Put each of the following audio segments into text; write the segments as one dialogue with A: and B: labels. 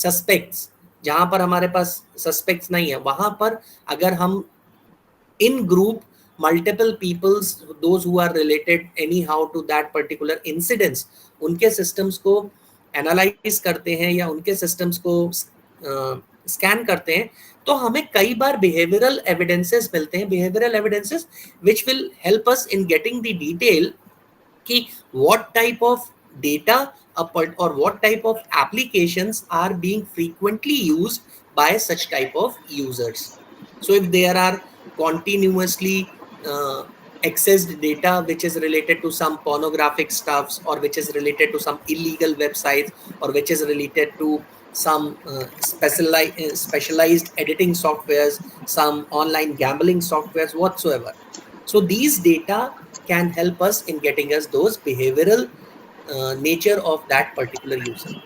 A: Suspects, जहां पर हमारे पास सस्पेक्ट्स नहीं है, वहां पर अगर हम इन group multiple peoples, those who are related anyhow to that particular incidents, उनके systems को analyze करते हैं या उनके systems को scan करते हैं, तो हमें कई बार behavioral evidences मिलते हैं, behavioral evidences which will help us in getting the detail कि what type of data or what type of applications are being frequently used by such type of users. So if there are continuously accessed data which is related to some pornographic stuffs, or which is related to some illegal websites, or which is related to some specialized editing softwares, some online gambling softwares whatsoever. So these data can help us in getting us those behavioral nature of that particular user,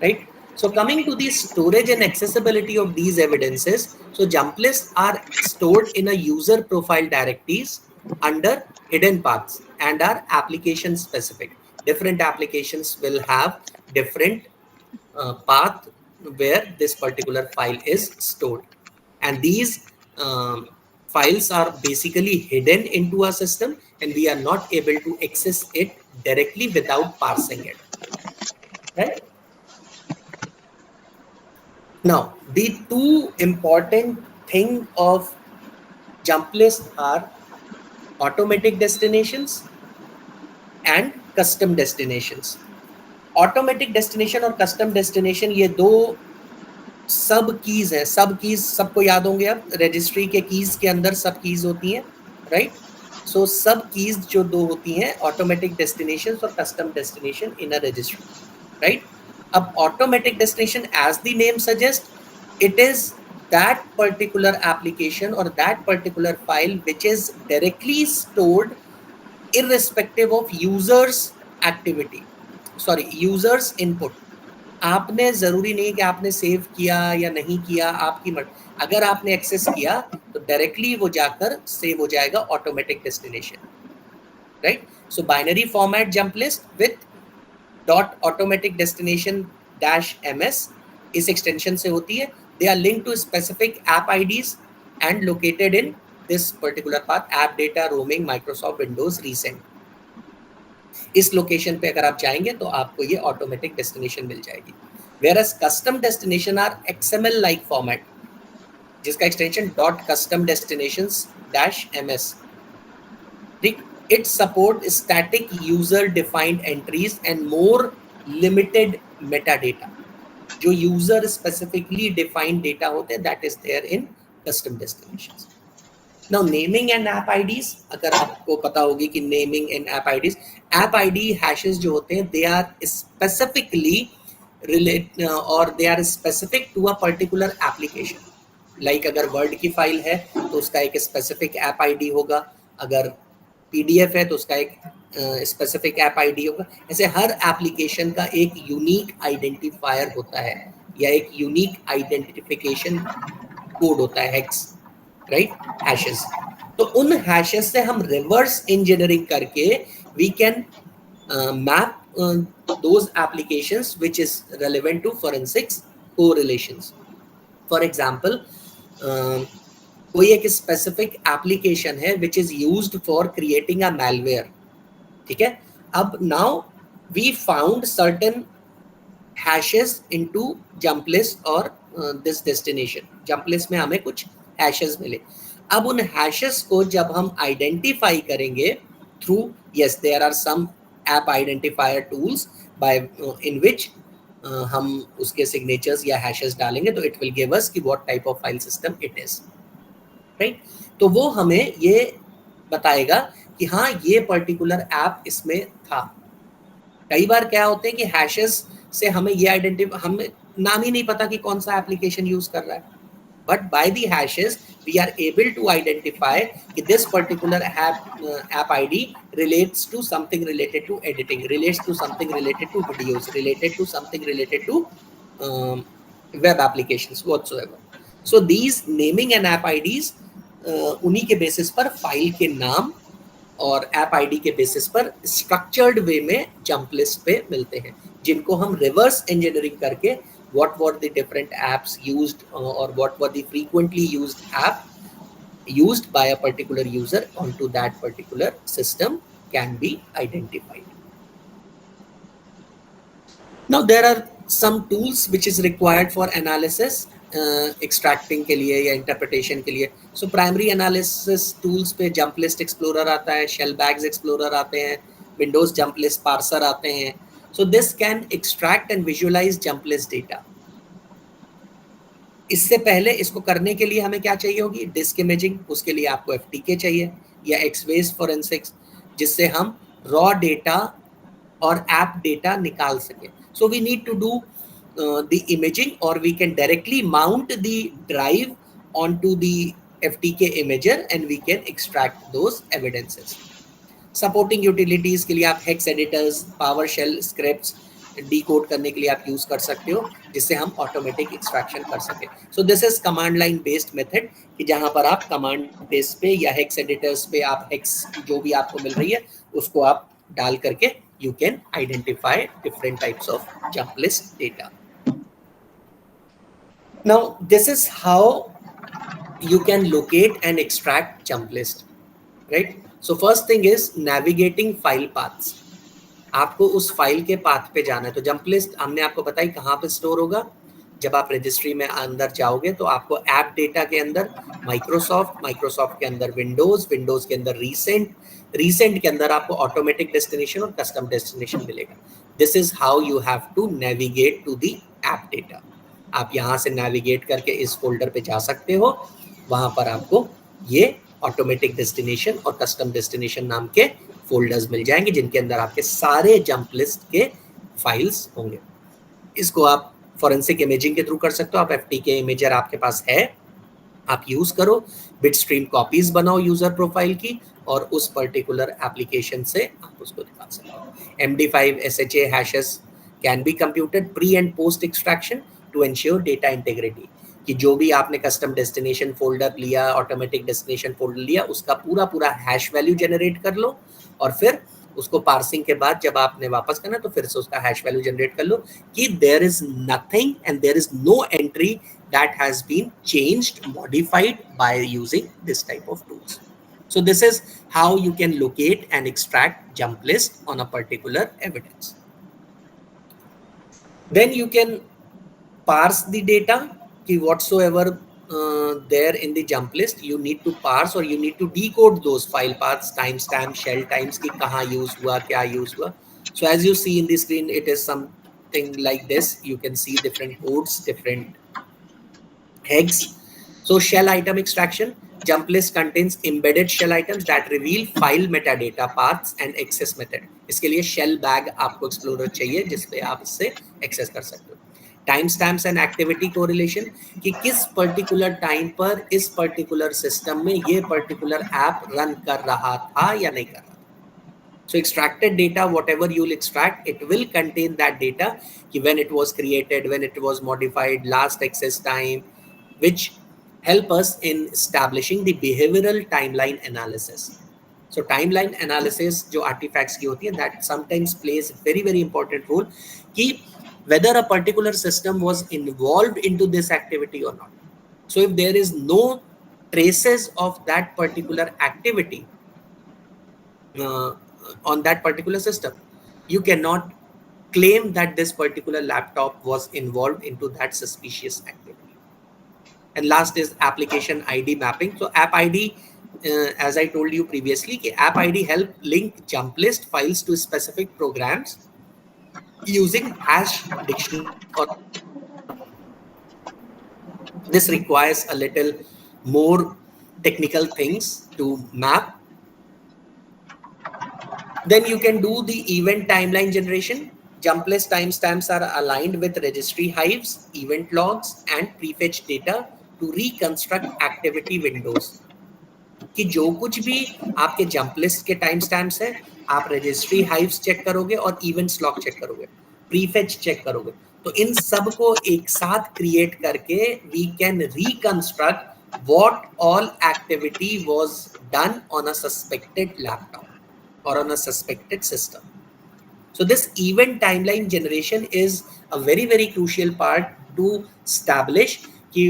A: right? So coming to the storage and accessibility of these evidences, so jump lists are stored in a user profile directories under hidden paths and are application specific. Different applications will have different path where this particular file is stored, and these files are basically hidden into a system, and we are not able to access it directly without parsing it, right? Now, the two important thing of jump list are automatic destinations and custom destinations. Automatic destination और custom destination ये दो सब keys है. सब keys सबको याद होंगे. अब रजिस्ट्री के कीज के अंदर सब कीज होती हैं, राइट? सो सब कीज जो दो होती हैं, ऑटोमेटिक डेस्टिनेशन और custom destination in a registry, right? अब automatic destination as the name suggest, it is that particular application or that particular file which is directly stored irrespective of users activity, sorry, users input. आपने जरूरी नहीं कि आपने save किया या नहीं किया, आपकी मर्जी. अगर आपने एक्सेस किया तो डायरेक्टली वो जाकर सेव हो जाएगा automatic destination, right? So binary format jump list with dot automatic destination dash ms इस एक्सटेंशन से होती है. They are link to specific app IDs and located in this particular path, app data roaming Microsoft Windows recent. इस location पे अगर आप जाएंगे तो आपको ये ऑटोमेटिक डेस्टिनेशन मिल जाएगी. Whereas custom destination are XML like format, जिसका extension dot custom destinations dash ms. It support static user defined entries and more limited metadata. जो यूजर स्पेसिफिकली डिफाइंड डेटा होते हैं, that is there in custom destinations. Now naming and app IDs, अगर आपको पता होगी कि naming and app IDs, app ID hashes जो होते हैं, they are specifically relate or they are specific to a particular application. Like अगर Word की फाइल है तो उसका एक specific app ID होगा, अगर PDF है तो उसका एक specific app ID होगा. ऐसे हर एप्लीकेशन का एक यूनिक आइडेंटिफायर होता है या एक यूनिक आइडेंटिफिकेशन कोड होता है, हेक्स, राइट, हैशेस. तो उन हैशेस से हम रिवर्स इंजीनियरिंग करके we can map those applications which is relevant to forensics correlations. For example, कोई एक स्पेसिफिक एप्लीकेशन है which is used for creating a malware, ठीक है? अब now we found certain hashes into jump list और this destination. Jump list में हमें कुछ हैशेस मिले. अब उन हैशेस को जब हम आइडेंटिफाई करेंगे through, yes, there are some app identifier tools by in which हम उसके सिग्नेचर्स या हैशेस डालेंगे तो इट विल गिव अस कि what type of file system it is, right? तो वो हमें ये बताएगा कि हाँ, ये पर्टिकुलर ऐप इसमें था. कई बार क्या होते हैं कि हैशेस से हमें ये हमें नाम ही नहीं पता कि कौन सा एप्लीकेशन यूज कर रहा है, but by the hashes we are able to identify that this particular app ID relates to something related to editing, relates to something related to videos, related to something related to web applications whatsoever. So these naming and app IDs उन्हीं के basis पर file के नाम और app ID के basis पर structured way में jump list पे मिलते हैं, जिनको हम रिवर्स इंजीनियरिंग करके what were the different apps used or what were the frequently used app used by a particular user onto that particular system can be identified. Now there are some tools which is required for analysis, extracting के लिए या interpretation के लिए. So primary analysis tools पे jump list explorer आता है, shell bags explorer आते हैं, Windows jump list parser आते हैं. So this can extract and visualize jump list data. इससे पहले इसको करने के लिए हमें क्या चाहिए होगी? Disk imaging. उसके लिए आपको FTK चाहिए या Xbase फोरेंसिक्स, जिससे हम रॉ डेटा और ऐप डेटा निकाल सके. So we need to do the imaging, or we can directly mount the drive onto the FTK imager and we can extract those evidences. Supporting utilities के लिए आप hex editors, PowerShell scripts decode करने के लिए आप use कर सकते हो, जिससे हम automatic extraction कर सके. So this is command line based method, कि जहाँ पर आप command base पे या hex editors पे आप hex जो भी आपको मिल रही है उसको आप डाल करके you can identify different types of jump list data. Now this is how you can locate and extract jump list, right? So first thing is navigating file paths. आपको उस फाइल के पाथ पे जाना है. तो जंप लिस्ट हमने आपको बताई कहाँ पे स्टोर होगा. जब आप रजिस्ट्री में अंदर जाओगे तो आपको ऐप डेटा के अंदर माइक्रोसॉफ्ट के अंदर विंडोज के अंदर रीसेंट के अंदर आपको ऑटोमेटिक डेस्टिनेशन और कस्टम डेस्टिनेशन मिलेगा. This is how you have to navigate to the app data. आप यहाँ से नेविगेट करके इस फोल्डर पे जा सकते हो. वहां पर आपको ये ऑटोमेटिक डेस्टिनेशन और कस्टम डेस्टिनेशन नाम के फोल्डर्स मिल जाएंगे, जिनके अंदर आपके सारे जंप लिस्ट के फाइल्स होंगे. इसको आप फॉरेंसिक इमेजिंग के थ्रू कर सकते हो. आप FTK इमेजर आपके पास है, आप यूज करो. बिटस्ट्रीम कॉपीज बनाओ यूजर प्रोफाइल की और उस पर्टिकुलर एप्लीकेशन से आप उसको दिखा सकते हो. MD5 SHA hashes can be computed pre and post extraction to ensure data integrity. कि जो भी आपने कस्टम डेस्टिनेशन फोल्डर लिया, ऑटोमेटिक डेस्टिनेशन फोल्डर लिया, उसका पूरा हैश वैल्यू जनरेट कर लो और फिर उसको पार्सिंग के बाद जब आपने वापस करना तो फिर से उसका हैश वैल्यू जनरेट कर लो कि there is nothing and there is no entry that has been changed, modified by using this type of tools. So this is how you can locate and extract jump list on a particular evidence. Then you can parse the data. कि whatsoever there in the jump list, you need to parse or you need to decode those file paths, timestamp, shell times कि कहाँ use हुआ, क्या use हुआ. So as you see in the screen, it is something like this. You can see different codes, different hex. So shell item extraction. Jump list contains embedded shell items that reveal file metadata, paths and access method. इसके लिए shell bag आपको explorer चाहिए जिसपे आप इससे access कर सकते हो. Time stamps and activity correlation कि किस पर्टिकुलर टाइम पर इस पर्टिकुलर सिस्टम में ये पर्टिकुलर ऐप रन कर रहा था या नहीं कर रहा था. So extracted data, whatever you'll extract, it will contain that data कि when it was created, when it was modified, last access time, which help us in establishing the behavioral timeline analysis. So timeline analysis जो artifacts की होती है, that sometimes plays very very important role कि whether a particular system was involved into this activity or not. So if there is no traces of that particular activity on that particular system, you cannot claim that this particular laptop was involved into that suspicious activity. And last is application ID mapping. So app ID, as I told you previously, app ID help link jump list files to specific programs using hash dictionary. This requires a little more technical things to map. Then you can do the event timeline generation. Jump list timestamps are aligned with registry hives, event logs and prefetch data to reconstruct activity windows. कि जो कुछ भी आपके jump list के time stamps है, आप registry hives check करोगे और इवेंट्स लॉग चेक करोगे, प्रीफेच चेक करोगे. तो इन सब को एक साथ क्रिएट करके we can reconstruct what all activity was done on a suspected laptop or on a suspected system. So this event timeline generation is a very very crucial part to establish कि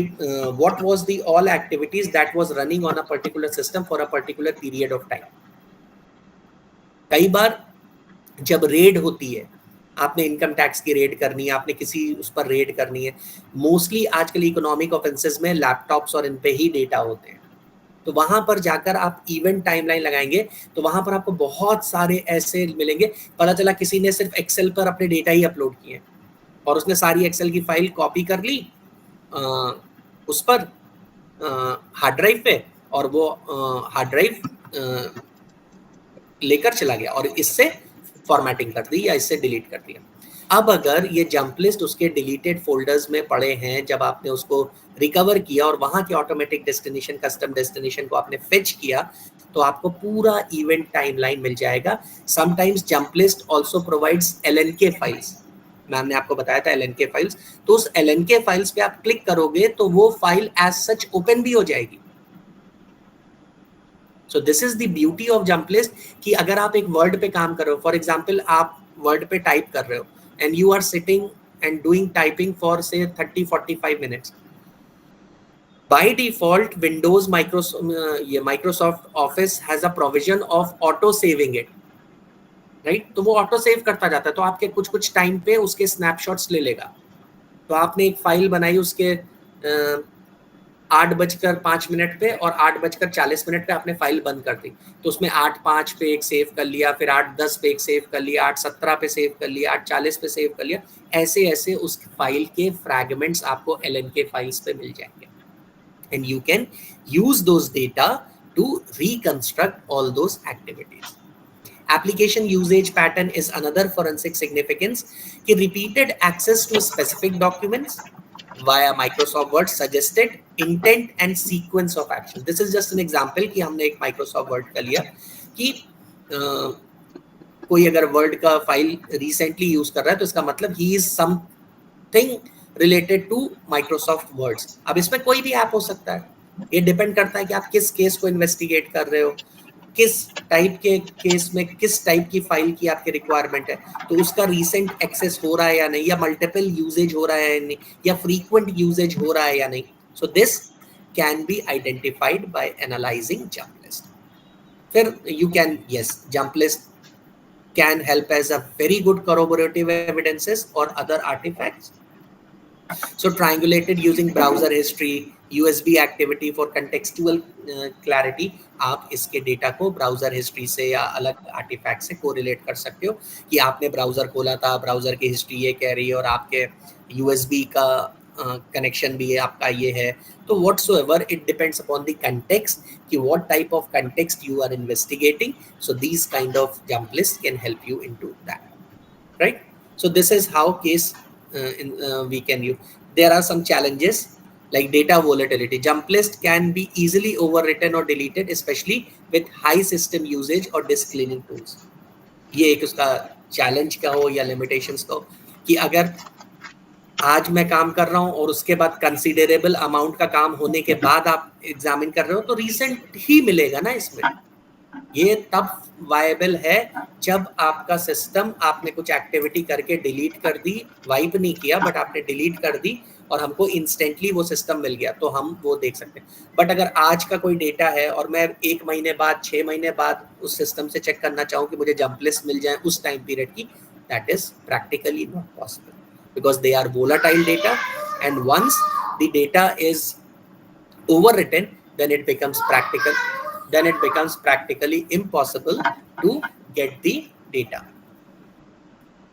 A: what was the all activities that was running on a particular system for a particular period of time. कई बार जब red होती है, आपने income tax की red करनी है, आपने किसी उस पर रेड करनी है, मोस्टली आजकल इकोनॉमिक ऑफेंसेस में लैपटॉप्स और इन पे ही डेटा होते हैं, तो वहां पर जाकर आप इवेंट टाइमलाइन लगाएंगे तो वहां पर आपको बहुत सारे ऐसे मिलेंगे, पता चला किसी ने सिर्फ एक्सेल पर अपने डेटा ही अपलोड किए और उसने सारी एक्सेल की फाइल कॉपी कर ली उस पर हार्ड ड्राइव पे, और वो हार्ड ड्राइव लेकर चला गया और इससे फॉर्मेटिंग कर दी या इससे डिलीट कर दिया. अब अगर ये जंप लिस्ट उसके डिलीटेड फोल्डर्स में पड़े हैं, जब आपने उसको रिकवर किया और वहां के ऑटोमेटिक डेस्टिनेशन, कस्टम डेस्टिनेशन को आपने फेच किया, तो आपको पूरा इवेंट टाइमलाइन मिल जाएगा. Sometimes jump list also provides LNK files. Ma'am ने आपको बताया था LNK फाइल्स, तो उस LNK फाइल्स पे आप क्लिक करोगे तो वो फाइल एज सच ओपन भी हो जाएगी. सो this is the beauty of jump list कि अगर आप एक वर्ड पे काम कर रहे हो, फॉर एग्जांपल आप वर्ड पे टाइप कर रहे हो and you are sitting and doing typing for say 30-45 minutes, by default Windows Microsoft Office has a provision of auto saving it, right? तो वो ऑटो सेव करता जाता है, तो आपके कुछ टाइम पे उसके स्नैपशॉट्स ले लेगा. तो आपने एक फाइल बनाई उसके 8:05 पे और 8:40 पे आपने फाइल बंद कर दी, तो उसमें 8:05 पे एक सेव कर लिया, फिर 8:10 पे एक सेव कर लिया, 8:17 पे सेव कर लिया, 8:40 पे सेव कर लिया. ऐसे ऐसे उस फाइल के फ्रैगमेंट्स आपको LNK फाइल्स पे मिल जाएंगे and you can use those data to reconstruct all those activities. Application usage pattern is another forensic significance कि repeated access to specific documents via Microsoft Word suggested intent and sequence of action. This is just an example कि हमने एक Microsoft Word का लिया कि कोई अगर Word का फाइल recently यूज कर रहा है तो इसका मतलब he is something related to Microsoft Words. अब इसमें कोई भी ऐप हो सकता है, ये डिपेंड करता है कि आप किस केस को इन्वेस्टिगेट कर रहे हो, किस टाइप के केस में किस टाइप की फाइल की आपकी रिक्वायरमेंट है, तो उसका रीसेंट एक्सेस हो रहा है या नहीं, या मल्टीपल यूजेज हो रहा है या नहीं, या फ्रीक्वेंट यूजेज हो रहा है या नहीं. So this can be identified by analysing jump list. फिर you can jump list can help as a very good corroborative evidences or other artifacts. So triangulated using browser history, USB activity for contextual clarity. आप इसके data को browser history से या अलग artefact से correlate कर सकते हो कि आपने ब्राउजर खोला था, ब्राउजर की हिस्ट्री ये कह रही है और आपके USB का कनेक्शन भी है आपका ये है. तो whatsoever it depends upon the context कि what type of context you are investigating. So these kind of jump lists can help you into that, right? So this is how case we can use. There are some challenges like data volatility. Jump list can be easily overwritten or deleted, especially with high system usage or disk cleaning tools. ये एक उसका challenge का हो या limitations का हो कि अगर आज मैं काम कर रहा हूँ और उसके बाद कंसिडरेबल अमाउंट का काम होने के बाद आप एग्जामिन कर रहे हो तो रीसेंट ही मिलेगा ना इसमें. ये तब वायबल है जब आपका सिस्टम, आपने कुछ एक्टिविटी करके डिलीट कर दी, वाइप नहीं किया बट आपने डिलीट कर दी और हमको इंस्टेंटली वो सिस्टम मिल गया तो हम वो देख सकते हैं. बट अगर आज का कोई डेटा है और मैं 1 महीने बाद 6 महीने बाद उस सिस्टम से चेक करना चाहूँ कि मुझे जंप लिस्ट मिल जाए उस टाइम पीरियड की, that is practically not possible because they are volatile data and once the data is overwritten then it becomes practically impossible to get the data.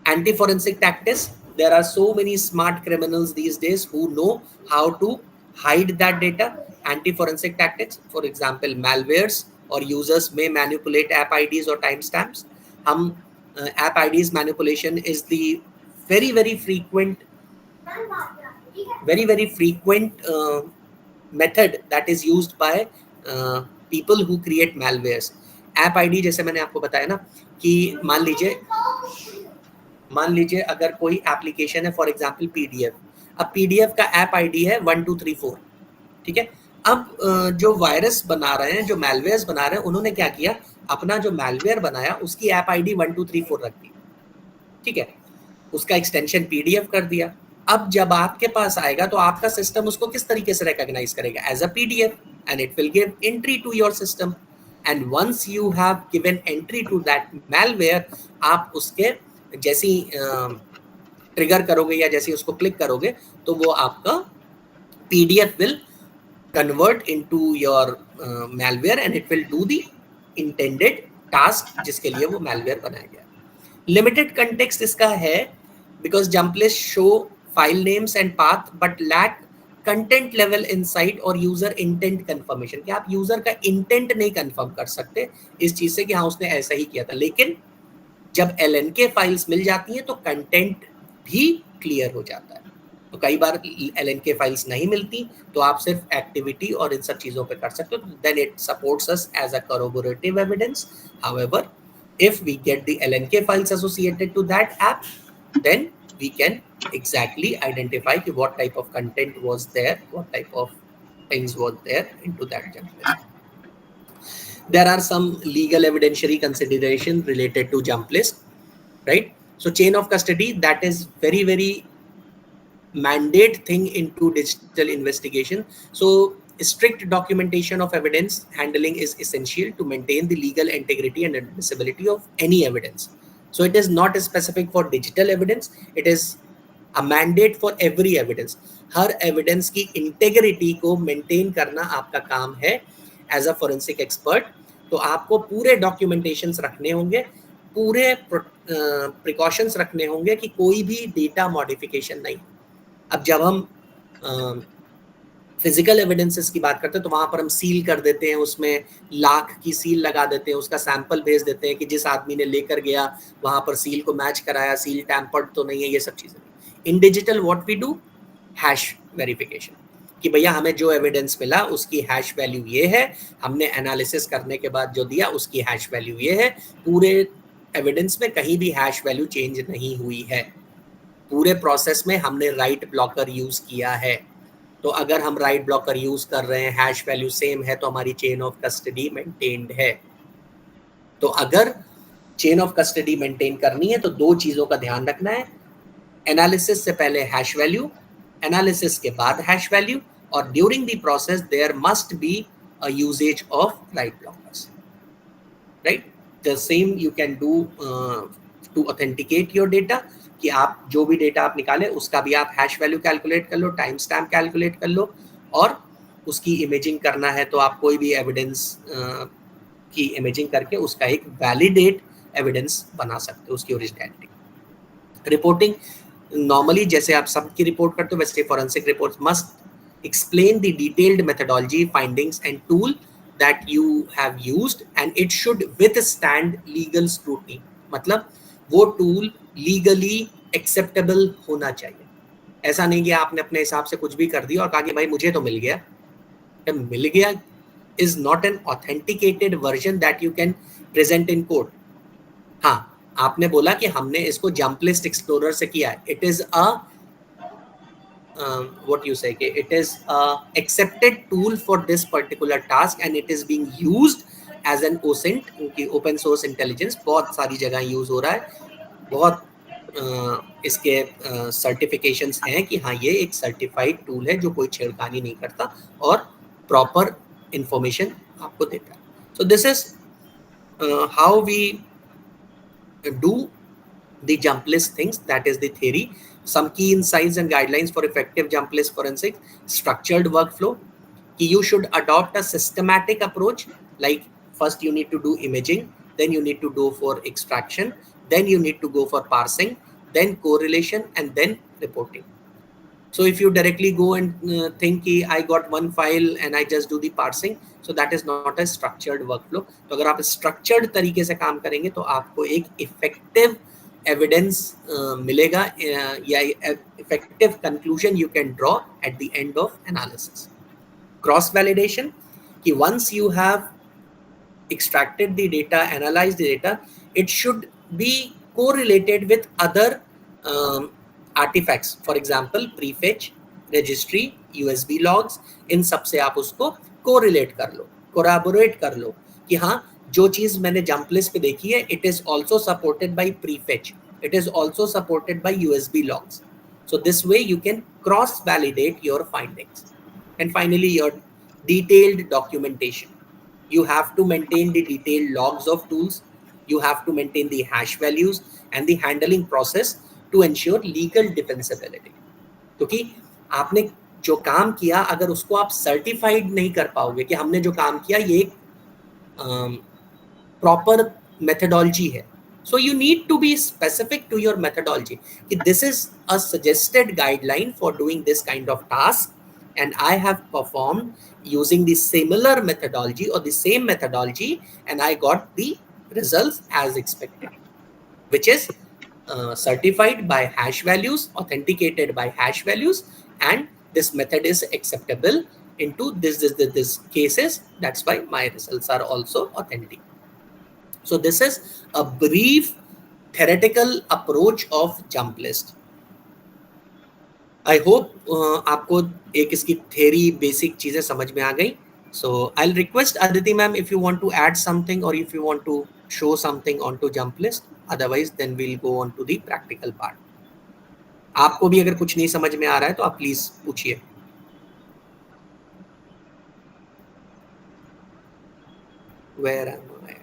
A: Anti-forensic tactics. There are so many smart criminals these days who know how to hide that data. Anti-forensic tactics, for example, malwares or users may manipulate app IDs or timestamps. App IDs manipulation is the very frequent method that is used by people who create malwares. App ID जैसे मैंने आपको बताया ना कि मान लीजिए अगर कोई एप्लीकेशन है फॉर एग्जांपल PDF. अब PDF का ऐप आईडी है 1234, ठीक है. अब जो वायरस बना रहे हैं, जो मैलवेयर्स बना रहे हैं, उन्होंने क्या किया, अपना जो मैलवेयर बनाया उसकी ऐप आईडी 1234 रख दी, ठीक है. उसका एक्सटेंशन PDF कर दिया. अब जब आपके पास आएगा तो आपका सिस्टम उसको किस तरीके से रिकॉग्नाइज करेगा? As a PDF, and it will give entry to your system, and once you have given entry to that malware, आप उसके जैसी ट्रिगर करोगे या जैसे उसको क्लिक करोगे तो वो आपका PDF will convert into your malware and it will do the intended task जिसके लिए वो malware बनाया गया. Limited context इसका है because jump lists show file names and path but lack content level insight और user intent confirmation कि आप user का intent नहीं confirm कर सकते इस चीज से कि हाँ उसने ऐसा ही किया था. लेकिन जब LNK फाइल्स मिल जाती हैं तो कंटेंट भी क्लियर हो जाता है. तो कई बार LNK फाइल्स नहीं मिलती तो आप सिर्फ एक्टिविटी और इन सब चीजों पे कर सकते हो. Then it supports us as a corroborative evidence. However, if we get the LNK files associated to that app, then we can exactly identify what type of content was there, what type of things was there into that jump list. There are some legal evidentiary consideration related to jump list, right? So chain of custody, that is very, very mandate thing into digital investigation. So strict documentation of evidence handling is essential to maintain the legal integrity and admissibility of any evidence. So it is not specific for digital evidence, it is a mandate for every evidence. Her evidence की integrity को maintain करना आपका काम है as a forensic expert. तो आपको पूरे documentations रखने होंगे, पूरे precautions रखने होंगे कि कोई भी data modification नहीं. अब जब हम फिजिकल एविडेंसेस की बात करते हैं तो वहां पर हम सील कर देते हैं, उसमें लाख की सील लगा देते हैं, उसका सैंपल भेज देते हैं कि जिस आदमी ने लेकर गया वहां पर सील को मैच कराया, सील टैम्पर्ड तो नहीं है, ये सब चीजें. In digital what we do, hash verification, कि भैया हमें जो एविडेंस मिला उसकी हैश वैल्यू ये है, हमने एनालिसिस करने के बाद जो दिया उसकी हैश वैल्यू ये है, पूरे एविडेंस में कहीं भी हैश वैल्यू चेंज नहीं हुई है, पूरे प्रोसेस में हमने राइट ब्लॉकर यूज किया है. तो अगर हम राइट ब्लॉकर यूज कर रहे हैं, हैश वैल्यू सेम है, तो हमारी चेन ऑफ कस्टडी मेंटेन्ड है. तो अगर चेन ऑफ कस्टडी मेंटेन करनी है तो दो चीजों का ध्यान रखना है, एनालिसिस से पहले हैश वैल्यू, एनालिसिस के बाद हैश वैल्यू, और during the process there must be a usage of write blockers, right. The same you can do to authenticate your data, कि आप जो भी डेटा आप निकालें उसका भी आप हैश वैल्यू कैलकुलेट कर लो, टाइम स्टैम्प कैलकुलेट कर लो, और उसकी इमेजिंग करना है तो आप कोई भी एविडेंस की इमेजिंग करके उसका एक वैलिडेट एविडेंस बना सकते हो, उसकी ओरिजिनलिटी. रिपोर्टिंग नॉर्मली जैसे आप सबकी रिपोर्ट करते हो वैसे forensic reports must explain the detailed methodology, findings and tool that you have used and it should withstand legal scrutiny. मतलब वो टूल लीगली एक्सेप्टेबल होना चाहिए. ऐसा नहीं कि आपने अपने हिसाब से कुछ भी कर दिया और कहा कि भाई मुझे तो मिल गया. मिल गया is not an authenticated version that you can present in court. हाँ, आपने बोला कि हमने इसको जंप लिस्ट एक्सप्लोरर से किया है, it is a what you say, it is a accepted tool for this particular task and it is being used as an OSINT, क्योंकि ओपन सोर्स इंटेलिजेंस बहुत सारी जगह यूज हो रहा है, बहुत इसके सर्टिफिकेशंस हैं कि हाँ ये एक सर्टिफाइड टूल है जो कोई छेड़खानी नहीं करता और प्रॉपर इंफॉर्मेशन आपको देता है. So this is how we do the jump list things, that is the theory. Some key insights and guidelines for effective jump list forensics: structured workflow, you should adopt a systematic approach, like first you need to do imaging, then you need to go for extraction, then you need to go for parsing, then correlation, and then reporting. So if you directly go and think I got one file and I just do the parsing, so that is not a structured workflow. तो अगर आप structured तरीके से काम करेंगे तो आपको एक effective evidence मिलेगा या effective conclusion you can draw at the end of analysis. Cross validation, कि once you have extracted the data, analyzed the data, it should be correlated with other artifacts, for example prefetch, registry, USB logs, इन सब से आप उसको correlate कर लो, corroborate कर लो कि हाँ जो चीज मैंने जंप लिस्ट पे देखी है it is also supported by prefetch, it is also supported by USB logs. So this way you can cross validate your findings. And finally, your detailed documentation. You have to maintain the detailed logs of tools. You have to maintain the hash values and the handling process to ensure legal defensibility. क्योंकि आपने जो काम किया, अगर उसको आप certified नहीं कर पाओगे कि हमने जो काम किया ये एक प्रॉपर मेथडोलॉजी है, so you need to be specific to your methodology कि this is a suggested guideline for doing this kind of task and I have performed using the similar methodology or the same methodology and I got the results as expected, which is certified by hash values, authenticated by hash values, and this method is acceptable into this cases. That's why my results are also authentic. So this is a brief theoretical approach of jump list. I hope आपको एक इसकी theory basic चीजें समझ में आ गई. So I'll request Aditi ma'am if you want to add something or if you want to show something onto jump list. Otherwise then we'll go on to the practical part. आपको भी अगर कुछ नहीं समझ में आ रहा है तो आप प्लीज पूछिए. Where am I?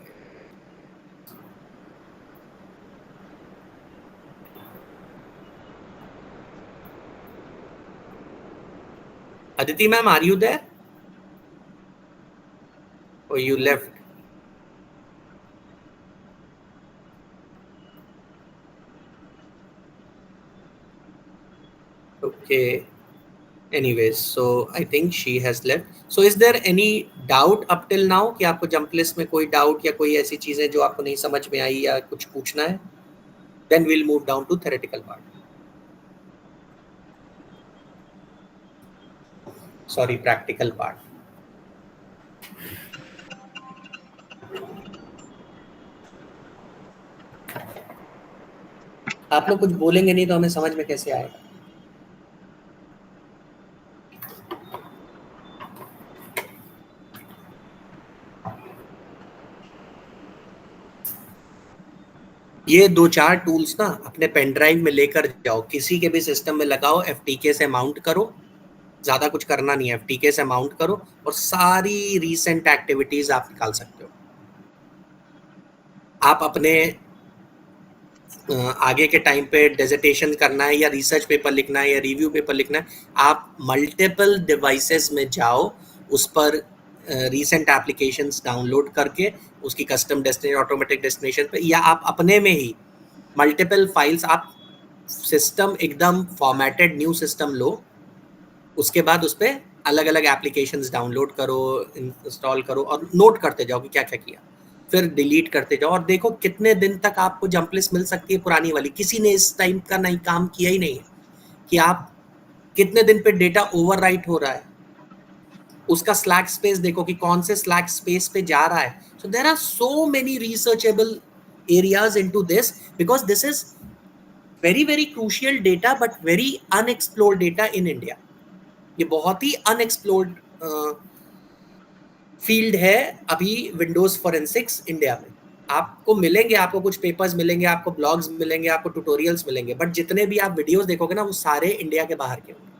A: Aditi ma'am, are you there? Or you left? Okay. Anyways, so I think she has left. So is there any doubt up till now कि आपको jump list में कोई doubt या कोई ऐसी चीजें जो आपको नहीं समझ में आई या कुछ पूछना है? Then we'll move down to theoretical part. Sorry, practical part. आप लोग कुछ बोलेंगे नहीं तो हमें समझ में कैसे आएगा? ये 2-4 टूल्स ना अपने पेन ड्राइव में लेकर जाओ, किसी के भी सिस्टम में लगाओ, FTK से माउंट करो, ज्यादा कुछ करना नहीं है, FTK से माउंट करो और सारी रीसेंट एक्टिविटीज आप निकाल सकते हो. आप अपने आगे के टाइम पे डिसर्टेशन करना है या रिसर्च पेपर लिखना है या रिव्यू पेपर लिखना है, आप मल्टीपल डिवाइसेस में जाओ, उस पर रीसेंट एप्लीकेशंस डाउनलोड करके उसकी कस्टम डेस्टिनेशन ऑटोमेटिक डेस्टिनेशन पे, या आप अपने में ही मल्टीपल फाइल्स, आप सिस्टम एकदम फॉर्मेटेड न्यू सिस्टम लो, उसके बाद उस पर अलग अलग एप्लीकेशंस डाउनलोड करो, इंस्टॉल करो और नोट करते जाओ कि क्या क्या किया, फिर डिलीट करते जाओ और देखो कितने दिन तक आपको जंप लिस्ट मिल सकती है पुरानी वाली. किसी ने इस टाइम का नहीं काम किया ही नहीं है कि आप कितने दिन पे डेटा ओवरराइट हो रहा है, उसका स्लैक स्पेस देखो कि कौन से स्लैक स्पेस पे जा रहा है. So there are so many researchable areas into this because this is very very crucial data but very unexplored data in India. ये बहुत ही अनएक्सप्लोर्ड फील्ड है अभी विंडोज फॉरेंसिक्स इंडिया में. आपको मिलेंगे, आपको कुछ पेपर्स मिलेंगे, आपको ब्लॉग्स मिलेंगे, आपको ट्यूटोरियल्स मिलेंगे, बट जितने भी आप वीडियोस देखोगे ना वो सारे इंडिया के बाहर के होंगे.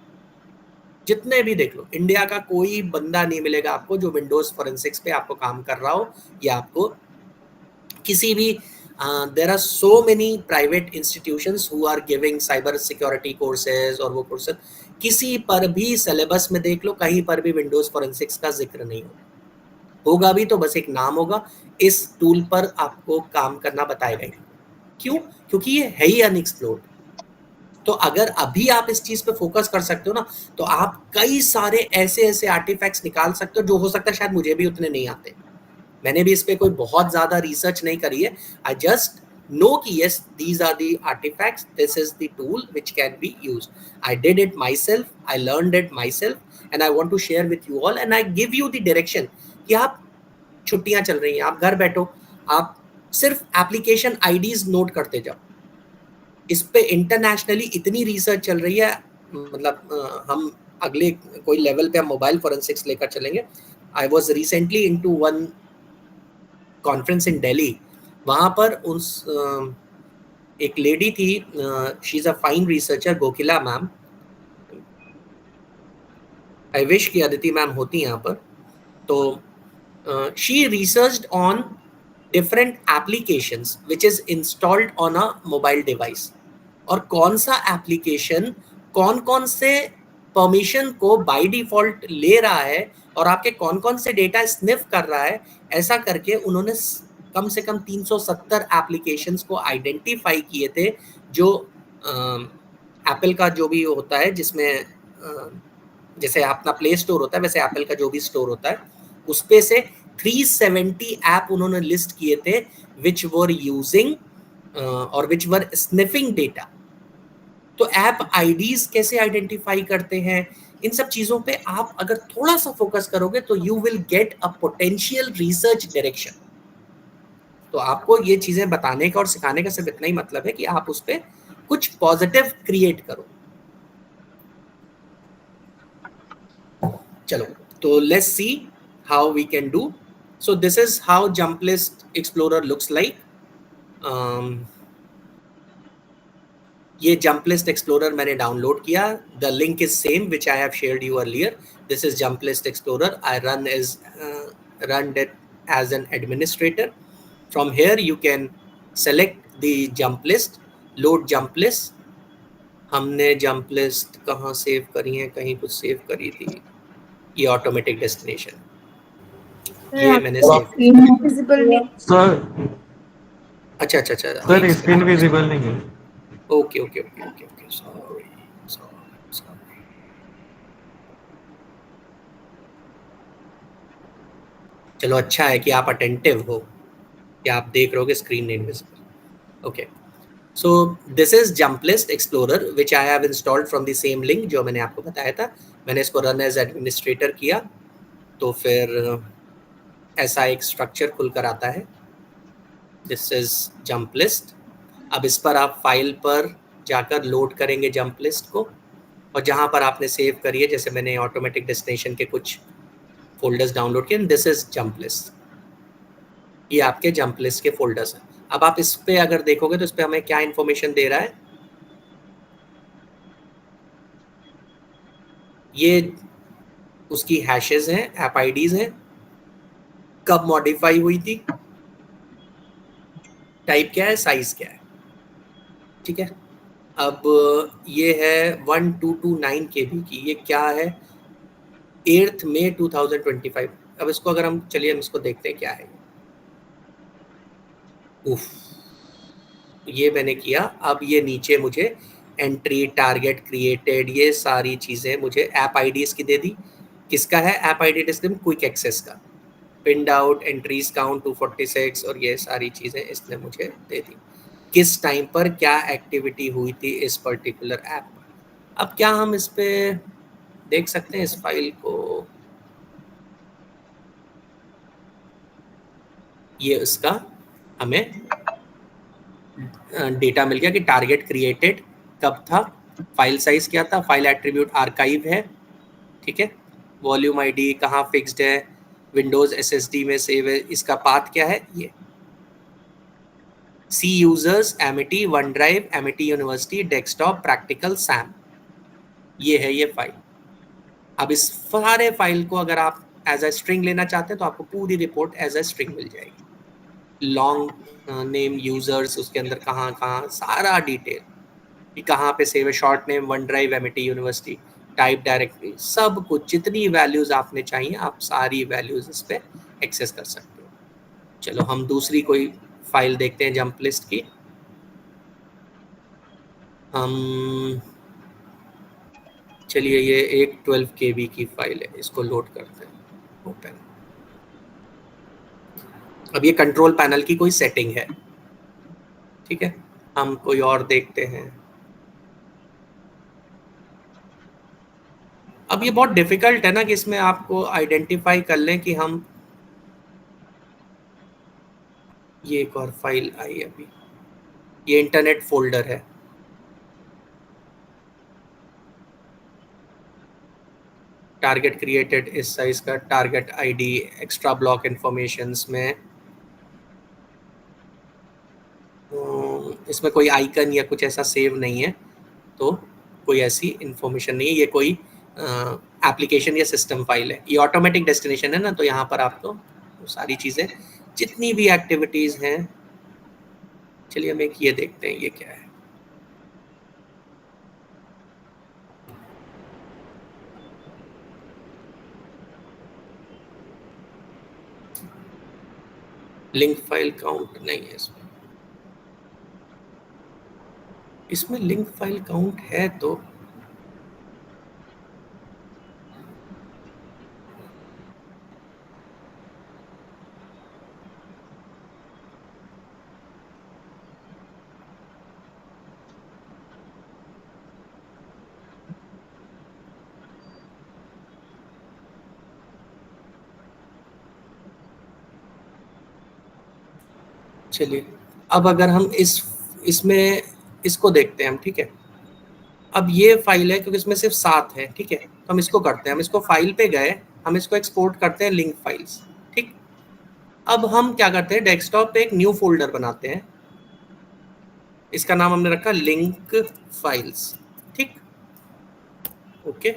A: जितने भी देख लो, इंडिया का कोई बंदा नहीं मिलेगा आपको जो विंडोज फॉरेंसिक्स पे आपको काम कर रहा हो या आपको किसी भी there are so many private institutions who are giving cyber security courses और वो कोर्सेज, किसी पर भी सिलेबस में देख लो, कहीं पर भी विंडोज फॉरेंसिक्स का जिक्र नहीं होगा भी तो बस एक नाम होगा. इस टूल पर आपको काम करना बताएगा. क्यों? क्योंकि ये है ही अनएक्सप्लोर्ड. तो अगर अभी आप इस चीज पे फोकस कर सकते हो ना, तो आप कई सारे ऐसे ऐसे आर्टिफैक्ट्स निकाल सकते हो जो हो सकता है शायद मुझे भी उतने नहीं आते. मैंने भी इस पे कोई बहुत ज्यादा रिसर्च नहीं करी है. आई जस्ट know कि yes, these are the artifacts, this is the tool which can be used. I did it myself, I learned it myself and I want to share with you all and I give you the direction कि आप छुट्टियां चल रही हैं, आप घर बैठो, आप सिर्फ एप्लीकेशन आईडीज नोट करते जाओ. इस पे इंटरनेशनली इतनी रिसर्च चल रही है, मतलब हम अगले कोई लेवल पे हम मोबाइल फॉरेंसिक्स लेकर चलेंगे. I was recently into one conference in Delhi. वहाँ पर उस एक लेडी थी, she is a fine researcher, Gokila ma'am, I wish कि अदिति मैम होती यहाँ पर। तो she researched on different applications which is installed on a mobile device, और कौन सा एप्लीकेशन कौन कौन से परमिशन को बाय डिफॉल्ट ले रहा है और आपके कौन कौन से डेटा स्निफ कर रहा है। ऐसा करके उन्होंने कम से कम 370 एप्लीकेशंस को आइडेंटिफाई किए थे, जो एप्पल का जो भी होता है, जिसमें जैसे अपना प्ले स्टोर होता है वैसे एप्पल का जो भी स्टोर होता है, उस पे से 370 ऐप उन्होंने लिस्ट किए थे विच वर यूजिंग और विच वर स्निफिंग डेटा। तो ऐप आईडीज कैसे आइडेंटिफाई करते हैं, इन सब चीजों पे आप अगर थोड़ा सा फोकस करोगे तो you will get a potential research direction. तो आपको ये चीजें बताने का और सिखाने का सिर्फ इतना ही मतलब है कि आप उस पर कुछ पॉजिटिव क्रिएट करो। चलो, तो let's see how we can do. So this is how jump list explorer looks like. ये जंप लिस्ट एक्सप्लोरर मैंने डाउनलोड किया, the link is same which I have shared you earlier. This is jump list explorer, I run it as an administrator. From here you can select the jump list, load jump list। हमने jump list कहाँ save करी है, कहीं कुछ save करी थी, ये automatic destination, ये मैंने सेव
B: विजिबल नहीं
C: सर।
A: अच्छा अच्छा अच्छा,
C: सर
A: एक
C: स्क्रीन
A: सेकंड।
C: विजिबल नहीं है।
A: Okay okay okay okay okay, sorry sorry sorry. चलो, अच्छा है कि आप अटेंटिव हो, कि आप देख रहोगे screen invisible. Okay, so this is jump list explorer which I have installed from the same link जो मैंने आपको बताया था। मैंने इसको रन एज एडमिनिस्ट्रेटर किया, तो फिर ऐसा एक स्ट्रक्चर खुलकर आता है। This is jump list. अब इस पर आप फाइल पर जाकर लोड करेंगे जंप लिस्ट को, और जहां पर आपने सेव करी है, जैसे मैंने ऑटोमेटिक डेस्टिनेशन के कुछ फोल्डर्स डाउनलोड किए, दिस इज जंप लिस्ट। ये आपके जंप लिस्ट के फोल्डर्स हैं। अब आप इस पे अगर देखोगे तो इस पे हमें क्या इंफॉर्मेशन दे रहा है, ये उसकी हैशेस हैं, ऐप आईडीज हैं, कब मॉडिफाई हुई थी, टाइप क्या है, साइज क्या है। ठीक है, अब ये है 1229 KB की, ये क्या है, 8 मई 2025। अब इसको अगर हम, चलिए हम इसको देखते हैं क्या है। उफ, ये मैंने किया। अब ये नीचे मुझे एंट्री, टारगेट क्रिएटेड, ये सारी चीज़ें मुझे ऐप आईडीज की दे दी। किसका है app ID description, quick access का। पिंड आउट, एंट्रीज काउंट 246, और ये सारी चीज़ें इसने मुझे दे दी, किस टाइम पर क्या एक्टिविटी हुई थी इस पर्टिकुलर ऐप पर। अब क्या हम इस पे देख सकते हैं इस फाइल को, ये इसका हमें डेटा मिल गया कि टारगेट क्रिएटेड कब था, फाइल साइज क्या था, फाइल एट्रीब्यूट आर्काइव है, ठीक है, वॉल्यूम आईडी कहाँ फिक्स्ड है, विंडोज एसएसडी में सेव है, इसका पाथ क्या है, ये C users, Amity, one drive, Amity University, desktop, practical, Sam, ये है ये फाइल। अब इस सारे फाइल को अगर आप एज अ स्ट्रिंग लेना चाहते हैं तो आपको पूरी रिपोर्ट एज अ स्ट्रिंग मिल जाएगी। लॉन्ग नेम, यूजर्स, उसके अंदर कहाँ कहाँ सारा डिटेल, कि कहाँ पे सेव है, short name, one drive, Amity university, type directory, सब कुछ, जितनी वैल्यूज आपने चाहिए आप सारी वैल्यूज इस पे एक्सेस कर सकते हो। चलो हम दूसरी कोई फाइल देखते हैं जंप लिस्ट की। हम चलिए, ये एक 12 KB की फाइल है, इसको लोड करते हैं, ओपन। अब ये कंट्रोल पैनल की कोई सेटिंग है, ठीक है, हम कोई और देखते हैं। अब ये बहुत डिफिकल्ट है ना कि इसमें आपको आइडेंटिफाई कर लें कि हम, ये एक और फाइल आई अभी, ये इंटरनेट फोल्डर है, टारगेट क्रिएटेड इस साइज का, target ID, extra block informations में इसमें कोई आइकन या कुछ ऐसा सेव नहीं है, तो कोई ऐसी इंफॉर्मेशन नहीं है। ये कोई एप्लीकेशन या सिस्टम फाइल है। ये ऑटोमेटिक डेस्टिनेशन है ना, तो यहाँ पर आपको सारी चीज़ें जितनी भी एक्टिविटीज़ हैं, चलिए हम एक ये देखते हैं ये क्या है। लिंक फाइल काउंट नहीं है इसमें लिंक फाइल काउंट है तो चलिए अब अगर हम इसमें इसको देखते हैं हम, ठीक है। अब ये फाइल है क्योंकि इसमें सिर्फ 7 है, ठीक है, तो हम इसको करते हैं, हम इसको फाइल पे गए, हम इसको एक्सपोर्ट करते हैं लिंक फाइल्स, ठीक। अब हम क्या करते हैं, डेस्कटॉप पे एक न्यू फोल्डर बनाते हैं, इसका नाम हमने रखा लिंक फाइल्स, ठीक, ओके।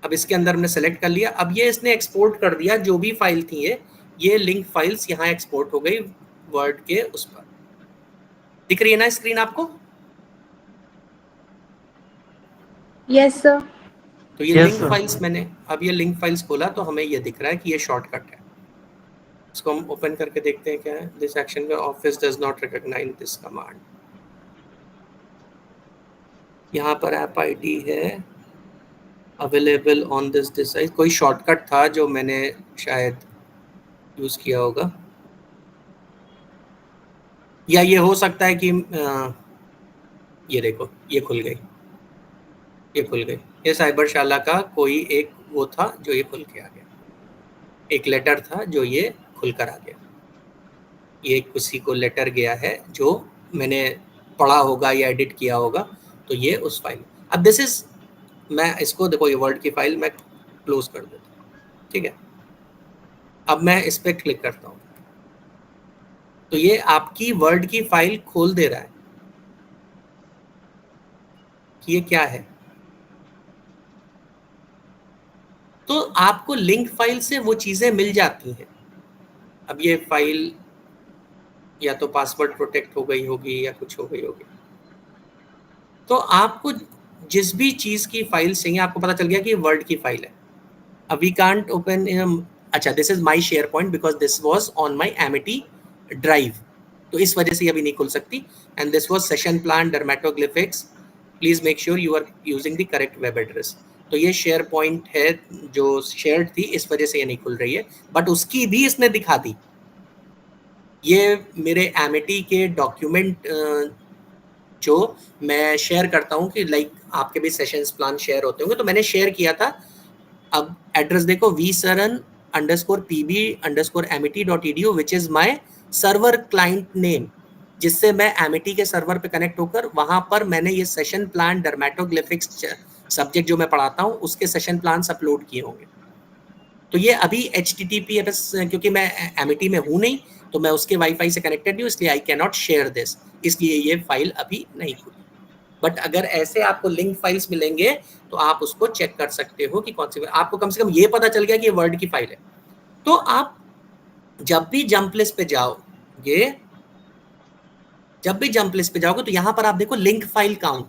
A: अब इसके अंदर हमने सेलेक्ट कर लिया। अब ये इसने एक्सपोर्ट कर दिया, जो भी फाइल थी ये लिंक फाइल्स यहाँ एक्सपोर्ट हो गई वर्ड के उस पर। दिख रही है ना स्क्रीन आपको?
B: Yes sir.
A: तो ये लिंक फाइल्स मैंने अब ये लिंक फाइल्स खोला तो हमें ये दिख रहा है कि ये शॉर्टकट है। इसको हम ओपन करके देखते हैं क्या है। दिस एक्शन का office does not recognize this command. यहाँ पर ऐप आईडी है अवेलेबल ऑन दिस डिवाइस। कोई शॉर्टकट था जो मैंने शायद यूज किया होगा, या ये हो सकता है कि ये देखो ये खुल गई, ये खुल गई। ये साइबर शाला का कोई एक वो था जो ये खुल के आ गया, एक लेटर था जो ये खुलकर आ गया। ये किसी को लेटर गया है जो मैंने पढ़ा होगा या एडिट किया होगा, तो ये उस फाइल। अब दिस इज, मैं इसको देखो ये वर्ड की फाइल मैं क्लोज कर देता हूँ, ठीक है। अब मैं इस पर क्लिक करता हूँ तो ये आपकी वर्ड की फाइल खोल दे रहा है कि ये क्या है। तो आपको लिंक फाइल से वो चीजें मिल जाती हैं। अब ये फाइल या तो पासवर्ड प्रोटेक्ट हो गई होगी या कुछ हो गई होगी, तो आपको जिस भी चीज की फाइल चाहिए आपको पता चल गया कि ये वर्ड की फाइल है। अब वी कांट ओपन इन, अच्छा this is my SharePoint because this was on my Amity drive, तो इस वजह से ये अभी नहीं खुल सकती। And this was session plan dermatoglyphics, please make sure you are using the correct web address. तो ये शेयर पॉइंट है जो शेयर्ड थी, इस वजह से ये नहीं खुल रही है, बट उसकी भी इसने दिखा दी। ये मेरे एमिटी के डॉक्यूमेंट जो मैं शेयर करता हूँ कि लाइक आपके भी सेशंस प्लान शेयर होते होंगे, तो मैंने शेयर किया था। अब एड्रेस देखो vsaran_pb_amity.edu which is my server client name, जिससे मैं एमिटी के सर्वर पे कनेक्ट होकर वहां पर मैंने ये सेशन प्लान डर्मेटोग्लिफिक्स सब्जेक्ट जो मैं पढ़ाता हूँ उसके सेशन प्लान अपलोड किए होंगे। तो ये अभी HTTPS, क्योंकि मैं एमिटी में हूँ नहीं तो मैं उसके वाईफाई से कनेक्टेड हूँ, इसलिए I can not share this, इसलिए ये फाइल अभी नहीं खुली। बट अगर ऐसे आपको लिंक फाइल्स मिलेंगे तो आप उसको चेक कर सकते हो कि कौन सी, आपको कम से कम ये पता चल गया कि ये वर्ड की फाइल है। तो आप जब भी जंप लिस्ट पे जाओगे, तो यहां पर आप देखो लिंक फाइल काउंट,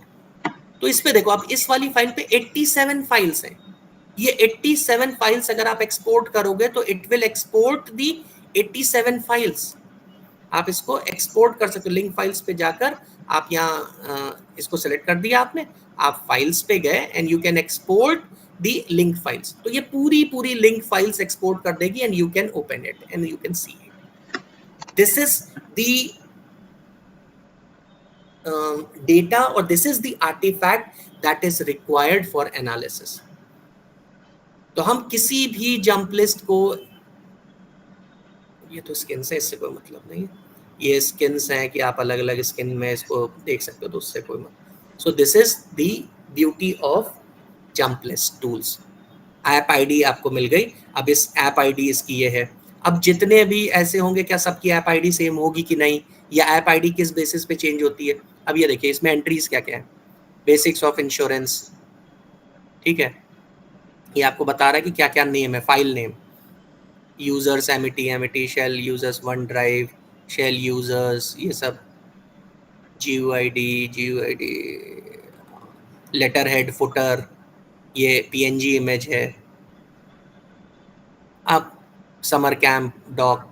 A: तो इस पे देखो आप इस वाली फाइल पे 87 फाइल्स हैं। ये 87 फाइल्स अगर आप एक्सपोर्ट करोगे तो it will export the 87 files. आप इसको एक्सपोर्ट कर सकते हो। लिंक फाइल्स पे जाकर आप यहाँ इसको सेलेक्ट कर दिया आपने, आप फाइल्स पे गए and you can export the link files. तो ये पूरी लिंक फाइल्स एक्सपोर्ट कर देगी and you can open it and you can see it. This is the data or this is the artifact that is required for analysis। तो हम किसी भी jump list को, ये तो स्किन से, इससे कोई मतलब नहीं है, ये स्किन्स हैं कि आप अलग अलग स्किन में इसको देख सकते हो, तो उससे कोई मतलब। सो this is the beauty of jump list tools. App ID आपको मिल गई। अब इस ऐप आईडी इसकी ये है। अब जितने भी ऐसे होंगे, क्या सबकी ऐप आईडी सेम होगी कि नहीं, या ऐप आईडी किस बेसिस पे चेंज होती है, अब ये देखिए इसमें एंट्रीज क्या क्या है, बेसिक्स ऑफ इंश्योरेंस, ठीक है, ये आपको बता रहा है कि क्या क्या नेम है, file name, users Amity shell users one drive, shell users, ये सब, GUID, लेटर हेड फुटर, ये PNG इमेज है। अब summer camp doc,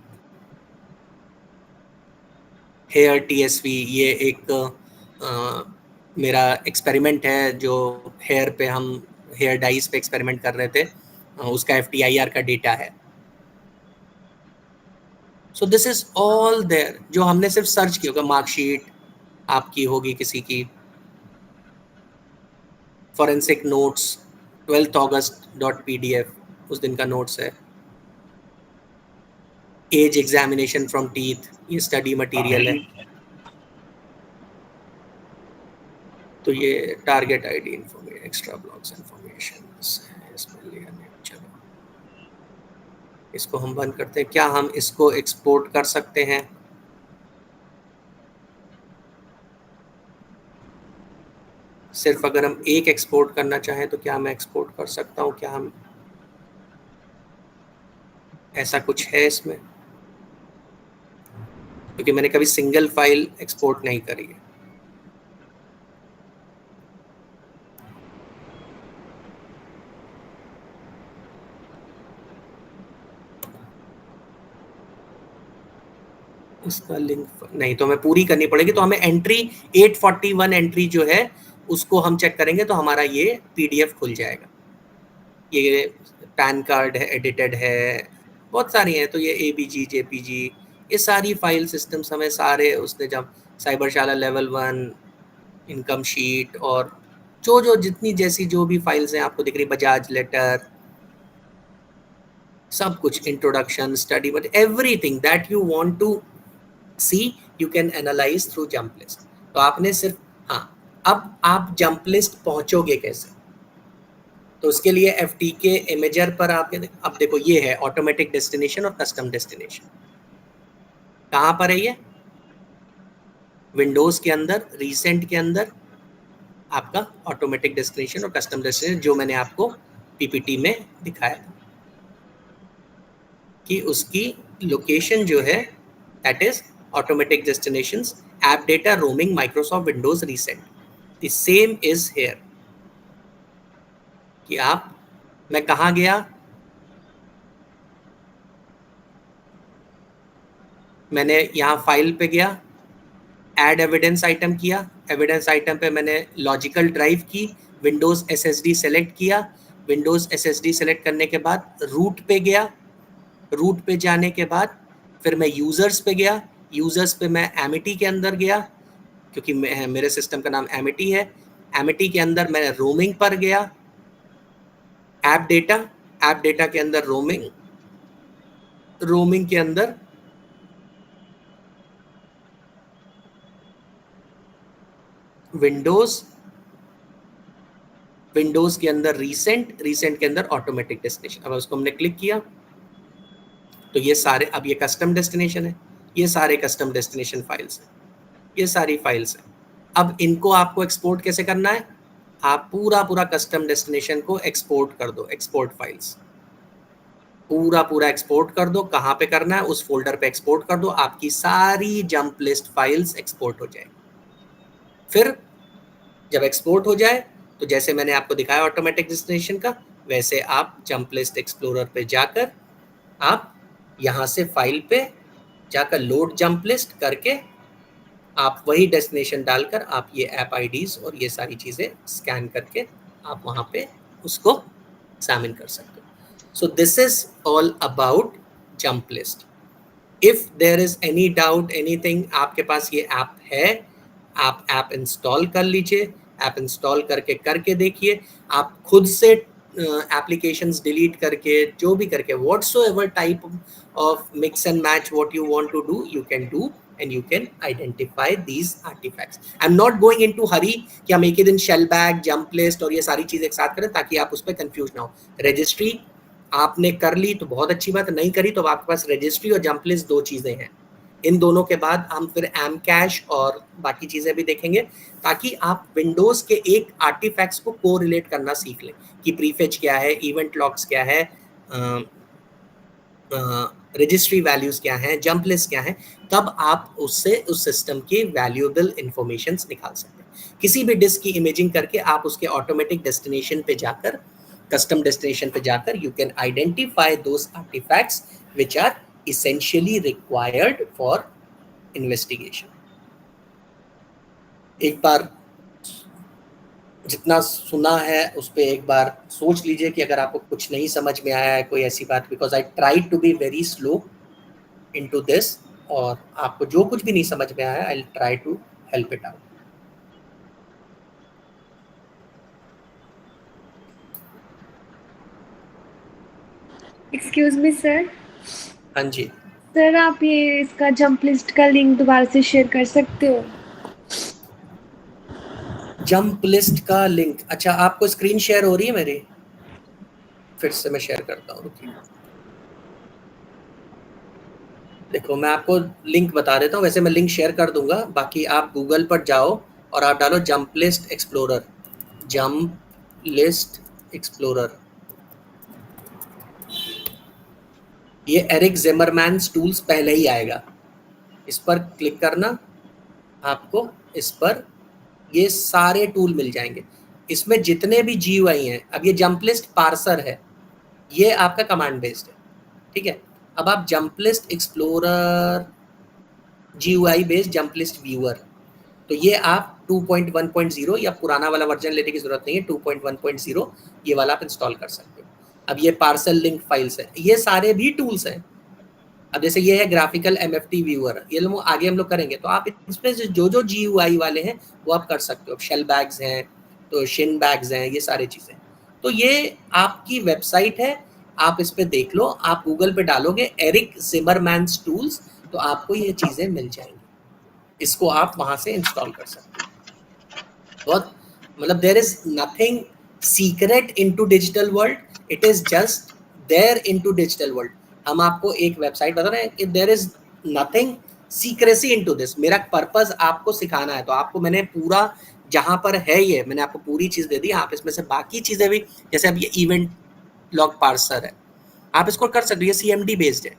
A: hair TSV, ये एक मेरा एक्सपेरिमेंट है जो हेयर पे हम हेयर डाइज पे एक्सपेरिमेंट कर रहे थे, उसका FTIR का डेटा है। So this is all there, जो हमने सिर्फ सर्च किया होगा, मार्कशीट आपकी होगी किसी की, फॉरेंसिक नोट्स 12 अगस्त .pdf उस दिन का नोट्स है, एज एग्जामिनेशन फ्रॉम टीथ, ये स्टडी मटेरियल है। तो ये target ID information, extra blocks information, चलो इसको हम बंद करते हैं। क्या हम इसको एक्सपोर्ट कर सकते हैं? सिर्फ अगर हम एक एक्सपोर्ट करना चाहें तो क्या मैं एक्सपोर्ट कर सकता हूँ? क्या हम, ऐसा कुछ है इसमें? क्योंकि मैंने कभी सिंगल फाइल एक्सपोर्ट नहीं करी है। इसका लिंक नहीं, तो हमें पूरी करनी पड़ेगी। तो हमें एंट्री 841 एंट्री जो है उसको हम चेक करेंगे तो हमारा ये PDF खुल जाएगा। ये पैन कार्ड है, एडिटेड है, बहुत सारी हैं। तो ये ABG JPG, ये सारी फाइल सिस्टम्स हमें सारे उसने, जब साइबरशाला लेवल 1, इनकम शीट, और जो जितनी जैसी जो भी फाइल्स हैं आपको दिख रही, बजाज लेटर, सब कुछ, introduction, study, but everything that you want to see you can analyze through jump list. तो आपने सिर्फ, हाँ, अब आप जंप लिस्ट पहुंचोगे कैसे? तो उसके लिए FTK इमेजर पर आप, अब देखो ये है ऑटोमेटिक डेस्टिनेशन और कस्टम डेस्टिनेशन। कहाँ पर है ये? विंडोज के अंदर, रिसेंट के अंदर आपका ऑटोमेटिक डेस्टिनेशन और कस्टम डेस्टिनेशन, जो मैंने आपको PPT में दिखाया था कि उसकी लोकेशन जो है that is automatic destinations, app data, roaming, Microsoft Windows recent. The same is here कि आप, मैं कहाँ गया, मैंने यहाँ फाइल पे गया, ऐड एविडेंस आइटम किया, एविडेंस आइटम पे मैंने लॉजिकल ड्राइव की, विंडोज SSD सेलेक्ट किया, विंडोज SSD सेलेक्ट करने के बाद रूट पे गया, रूट पे जाने के बाद फिर मैं यूजर्स पे गया, यूजर्स पे मैं एमिटी के अंदर गया क्योंकि मेरे सिस्टम का नाम एमिटी है, एमिटी के अंदर मैं रोमिंग पर गया, ऐप डेटा के अंदर रोमिंग, रोमिंग के अंदर विंडोज, विंडोज के अंदर रिसेंट, रिसेंट के अंदर ऑटोमेटिक डेस्टिनेशन। अब उसको हमने क्लिक किया तो ये सारे, अब ये कस्टम डेस्टिनेशन है, ये सारे कस्टम डेस्टिनेशन फाइल्स हैं, ये सारी फाइल्स हैं। अब इनको आपको एक्सपोर्ट कैसे करना है? आप पूरा कस्टम डेस्टिनेशन को एक्सपोर्ट कर दो, एक्सपोर्ट फाइल्स पूरा एक्सपोर्ट कर दो। कहाँ पे करना है? उस फोल्डर पे एक्सपोर्ट कर दो, आपकी सारी जंप लिस्ट फाइल्स एक्सपोर्ट हो जाएगी। फिर जब एक्सपोर्ट हो जाए तो जैसे मैंने आपको दिखाया ऑटोमेटिक डेस्टिनेशन का, वैसे आप जंप लिस्ट एक्सप्लोरर पे जाकर आप यहाँ से फाइल पे जाकर लोड जंप लिस्ट करके आप वही डेस्टिनेशन डालकर आप ये ऐप IDs और ये सारी चीज़ें स्कैन करके आप वहाँ पे उसको एग्जामिन कर सकते हो। So this is all about jump list. If there is any doubt, anything, आपके पास ये ऐप है, आप ऐप इंस्टॉल कर लीजिए, ऐप इंस्टॉल करके देखिए, आप खुद से एप्लीकेशंस डिलीट करके, जो भी करके, whatsoever type of mix and match what you want to do, you can do and you can identify these artifacts. I'm not going into hurry कि हम एक ही दिन शेल बैग, जंप लिस्ट और ये सारी चीज़ें एक साथ करें ताकि आप उस पर कंफ्यूज ना हो। रजिस्ट्री आपने कर ली तो बहुत अच्छी बात है, नहीं करी तो आपके पास रजिस्ट्री और जंप लिस्ट दो चीज़ें हैं। इन दोनों के बाद हम फिर एम कैश और बाकी चीज़ें भी देखेंगे, ताकि आप विंडोज़ के एक आर्टिफैक्ट्स को कोरिलेट करना सीख लें कि प्रीफेच क्या है, इवेंट लॉग्स क्या है, रजिस्ट्री वैल्यूज़ क्या हैं, जंप लिस्ट क्या है, तब आप उससे उस सिस्टम की वैल्यूएबल इंफॉर्मेशन निकाल सकते हैं। किसी भी डिस्क की इमेजिंग करके आप उसके ऑटोमेटिक डेस्टिनेशन पे जाकर, कस्टम डेस्टिनेशन पे जाकर, you can identify those artifacts which are essentially required for investigation. एक बार जितना सुना है उस पर एक बार सोच लीजिए कि अगर आपको कुछ नहीं समझ में आया है, कोई ऐसी बात, because I try to be very slow into this, और आपको जो कुछ भी नहीं समझ में आया I try to help it out.
B: Excuse me sir.
A: हाँ जी
B: सर आप ये इसका जंप लिस्ट का लिंक दोबारा से शेयर कर सकते हो?
A: जंप लिस्ट का लिंक, अच्छा आपको स्क्रीन शेयर हो रही है मेरी? फिर से मैं शेयर करता हूँ, रुकिए। देखो मैं आपको लिंक बता देता हूँ, वैसे मैं लिंक शेयर कर दूंगा, बाकी आप गूगल पर जाओ और आप डालो jump list explorer, jump list explorer. ये एरिक जिमरमैन टूल्स पहले ही आएगा, इस पर क्लिक करना, आपको इस पर ये सारे टूल मिल जाएंगे। इसमें जितने भी GUI हैं, अब ये जंप लिस्ट पार्सर है, ये आपका कमांड बेस्ड है, ठीक है। अब आप jump list explorer GUI based jump list viewer, तो ये आप 2.1.0 या पुराना वाला वर्जन लेने की जरूरत नहीं है, 2.1.0 ये वाला आप इंस्टॉल कर सकते हो। अब ये पार्सल लिंक फाइल्स है, ये सारे भी टूल्स हैं। अब जैसे ये है ग्राफिकल MFT व्यूअर, ये लोग आगे हम लोग करेंगे, तो आप इसमें जो जो GUI वाले हैं वो आप कर सकते हो। शेल बैग्स हैं, तो शिन बैग्स हैं, ये सारी चीज़ें। तो ये आपकी वेबसाइट है, आप इस पर देख लो, आप गूगल पे डालोगे एरिक जिमरमैन टूल्स, तो आपको ये चीज़ें मिल जाएंगी, इसको आप वहाँ से इंस्टॉल कर सकते हो। बहुत मतलब there is nothing secret into digital world, it is just there into digital world. हम आपको एक वेबसाइट बता रहे हैं कि there is nothing secrecy into this, मेरा पर्पस आपको सिखाना है, तो आपको मैंने पूरा जहाँ पर है ये मैंने आपको पूरी चीज़ दे दी। आप इसमें से बाकी चीज़ें भी, जैसे अब ये इवेंट लॉग पार्सर है, आप इसको कर सकते हो, ये CMD बेस्ड है,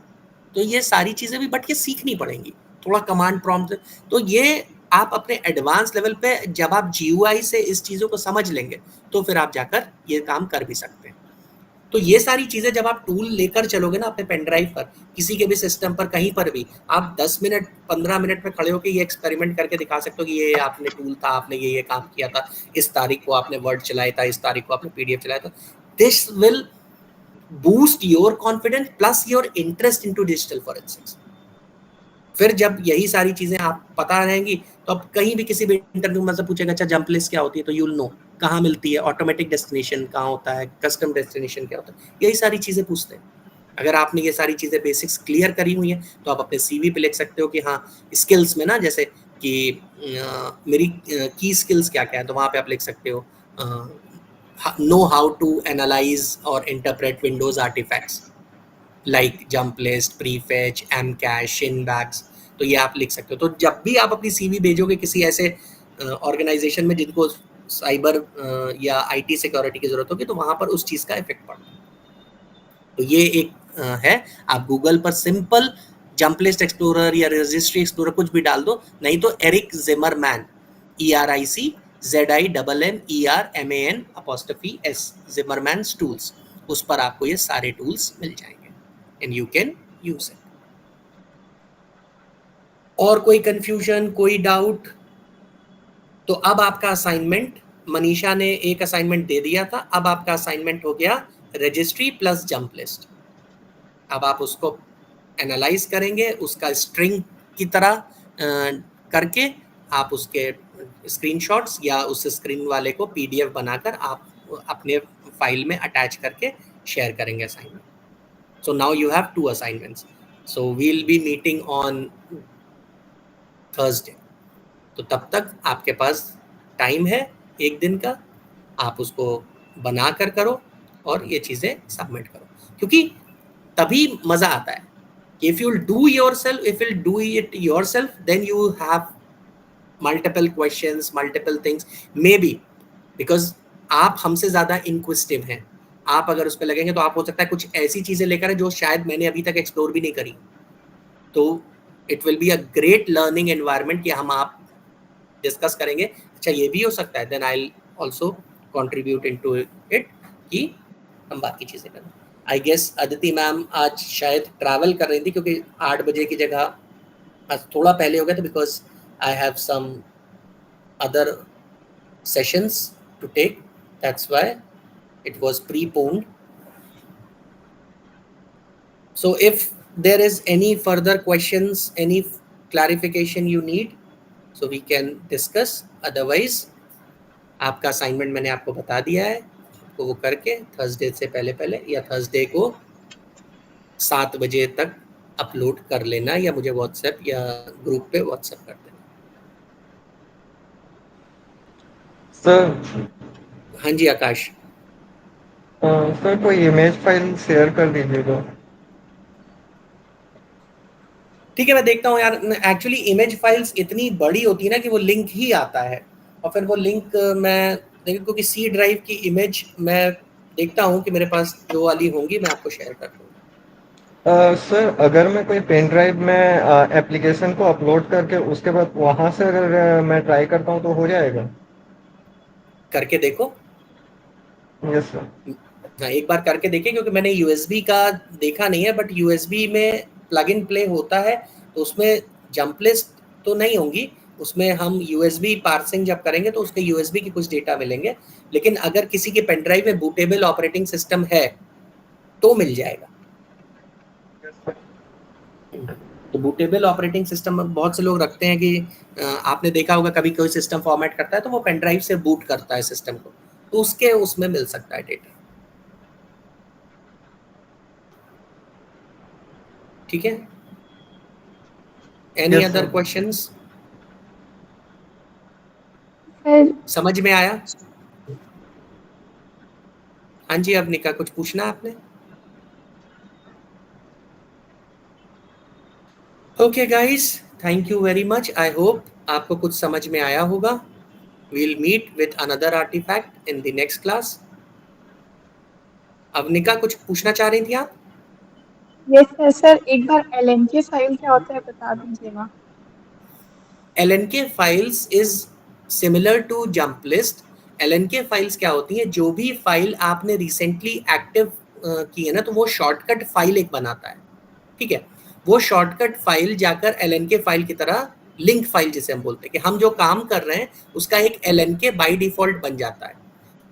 A: तो ये सारी चीज़ें भी बट ये सीखनी पड़ेंगी, थोड़ा कमांड प्रॉम्प्ट। तो ये आप अपने एडवांस लेवल पे जब आप GUI से इस चीज़ों को समझ लेंगे, तो फिर आप जाकर ये काम कर भी सकते हैं। तो ये सारी चीज़ें जब आप टूल लेकर चलोगे ना अपने पेन ड्राइव पर, किसी के भी सिस्टम पर, कहीं पर भी, आप 10 मिनट 15 मिनट में खड़े होकर ये एक्सपेरिमेंट करके दिखा सकते हो कि ये आपने टूल था, आपने ये काम किया था, इस तारीख को आपने वर्ड चलाया था, इस तारीख को आपने PDF चलाया था। This will boost your confidence plus your interest into digital forensics. फिर जब यही सारी चीज़ें आप पता रहेंगी, तो अब कहीं भी किसी भी इंटरव्यू में से पूछेगा अच्छा जंप लिस्ट क्या होती है, तो यूल नो कहाँ मिलती है, ऑटोमेटिक डेस्टिनेशन कहाँ होता है, कस्टम डेस्टिनेशन क्या होता है, यही सारी चीज़ें पूछते हैं। अगर आपने ये सारी चीज़ें बेसिक्स क्लियर करी हुई हैं, तो आप अपने CV पे लिख सकते हो कि हाँ स्किल्स में ना, जैसे कि मेरी की स्किल्स क्या क्या है, तो वहाँ पे आप लिख सकते हो नो हाउ टू एनालाइज और interpret Windows artifacts like jump list, prefetch, Amcache, shellbags, तो ये आप लिख सकते हो। तो जब भी आप अपनी CV भेजोगे किसी ऐसे ऑर्गेनाइजेशन में जिनको साइबर या IT सिक्योरिटी की जरूरत होगी, तो वहाँ पर उस चीज़ का इफेक्ट पड़ता है। तो ये एक है, आप गूगल पर सिंपल जंप लिस्ट एक्सप्लोरर या रजिस्ट्री एक्सप्लोरर कुछ भी डाल दो, नहीं तो Eric Zimmerman, ERICZIMMERMAN Zimmerman tools, उस पर आपको ये सारे टूल्स मिल जाएंगे and you can use it. और कोई कंफ्यूजन, कोई डाउट? तो अब आपका असाइनमेंट, मनीषा ने एक असाइनमेंट दे दिया था, अब आपका असाइनमेंट हो गया रजिस्ट्री प्लस जंप लिस्ट। अब आप उसको एनालाइज करेंगे, उसका स्ट्रिंग की तरह करके आप उसके स्क्रीनशॉट्स या उस स्क्रीन वाले को PDF बनाकर आप अपने फाइल में अटैच करके शेयर करेंगे assignment. So now you have 2 assignments, so we will be meeting on Thursday. तो तब तक आपके पास टाइम है एक दिन का, आप उसको बना कर करो और ये चीज़ें सबमिट करो, क्योंकि तभी मज़ा आता है। if you'll do it yourself, then you have multiple questions, multiple things, maybe because आप हमसे ज्यादा इंक्विजिटिव हैं, आप अगर उस पर लगेंगे तो आप हो सकता है कुछ ऐसी चीजें लेकर है जो शायद मैंने अभी तक एक्सप्लोर भी नहीं करी, तो it will be a great learning environment कि हम आप डिस्कस करेंगे। अच्छा ये भी हो सकता है, then I will also contribute into it कि हम बाकी चीजें करें। आई गेस अदिति मैम आज शायद ट्रैवल कर रही थी, क्योंकि 8 बजे की जगह आज थोड़ा पहले हो गया था, because I have some other sessions to take, that's why it was preponed. So if there is any further questions, any clarification you need, so we can discuss, otherwise आपका असाइनमेंट मैंने आपको बता दिया है, आपको वो करके थर्सडे से पहले पहले या थर्सडे को 7 बजे तक अपलोड कर लेना, या मुझे व्हाट्सएप या ग्रुप पे व्हाट्सएप कर देना।
C: सर
A: हाँ जी आकाश।
C: सर कोई इमेज फाइल शेयर कर दीजिएगा।
A: ठीक है मैं देखता हूँ यार, एक्चुअली इमेज फाइल्स इतनी बड़ी होती है ना कि वो लिंक ही आता है, और फिर वो लिंक मैं देखिए, क्योंकि सी ड्राइव की इमेज मैं देखता हूँ कि मेरे पास जो वाली होंगी मैं आपको शेयर कर दूँगा।
C: सर अगर मैं कोई पेन ड्राइव में एप्लीकेशन को अपलोड करके उसके बाद वहाँ से अगर मैं ट्राई करता हूँ तो हो जाएगा?
A: करके देखो।
C: Yes sir.
A: हाँ एक बार करके देखिए, क्योंकि मैंने यूएसबी का देखा नहीं है, बट यूएसबी में प्लग इन प्ले होता है, तो उसमें जंप लिस्ट तो नहीं होंगी, उसमें हम यूएसबी पार्सिंग जब करेंगे तो उसके यूएसबी के कुछ डेटा मिलेंगे, लेकिन अगर किसी के पेन ड्राइव में बूटेबल ऑपरेटिंग सिस्टम है तो मिल जाएगा। तो बूटेबल ऑपरेटिंग सिस्टम में बहुत से लोग रखते हैं कि आपने देखा होगा कभी कोई सिस्टम फॉर्मेट करता है तो वो पेन ड्राइव से बूट करता है सिस्टम को, तो उसके उसमें मिल सकता है डेटा। ठीक है, any
C: Yes,
A: other
C: sir.
A: Questions?
B: Sir
A: समझ में आया? हाँ जी अवनिका, कुछ पूछना आपने? Okay guys, thank you very much, I hope आपको कुछ समझ में आया होगा। We'll meet with another artifact in the next class. Avanika कुछ पूछना चाह रही थी आप?
B: यस सर, सर एक बार LNK फाइल क्या होता है बता दीजिएगा।
A: LNK files is similar to jump list. LNK files क्या होती है, जो भी फाइल आपने रिसेंटली एक्टिव की है ना, तो वो शॉर्टकट फाइल एक बनाता है। ठीक है, वो शॉर्टकट फाइल जाकर LNK फाइल की तरह लिंक फाइल जिसे हम बोलते हैं, कि हम जो काम कर रहे हैं उसका एक LNK बाय डिफॉल्ट बन जाता है।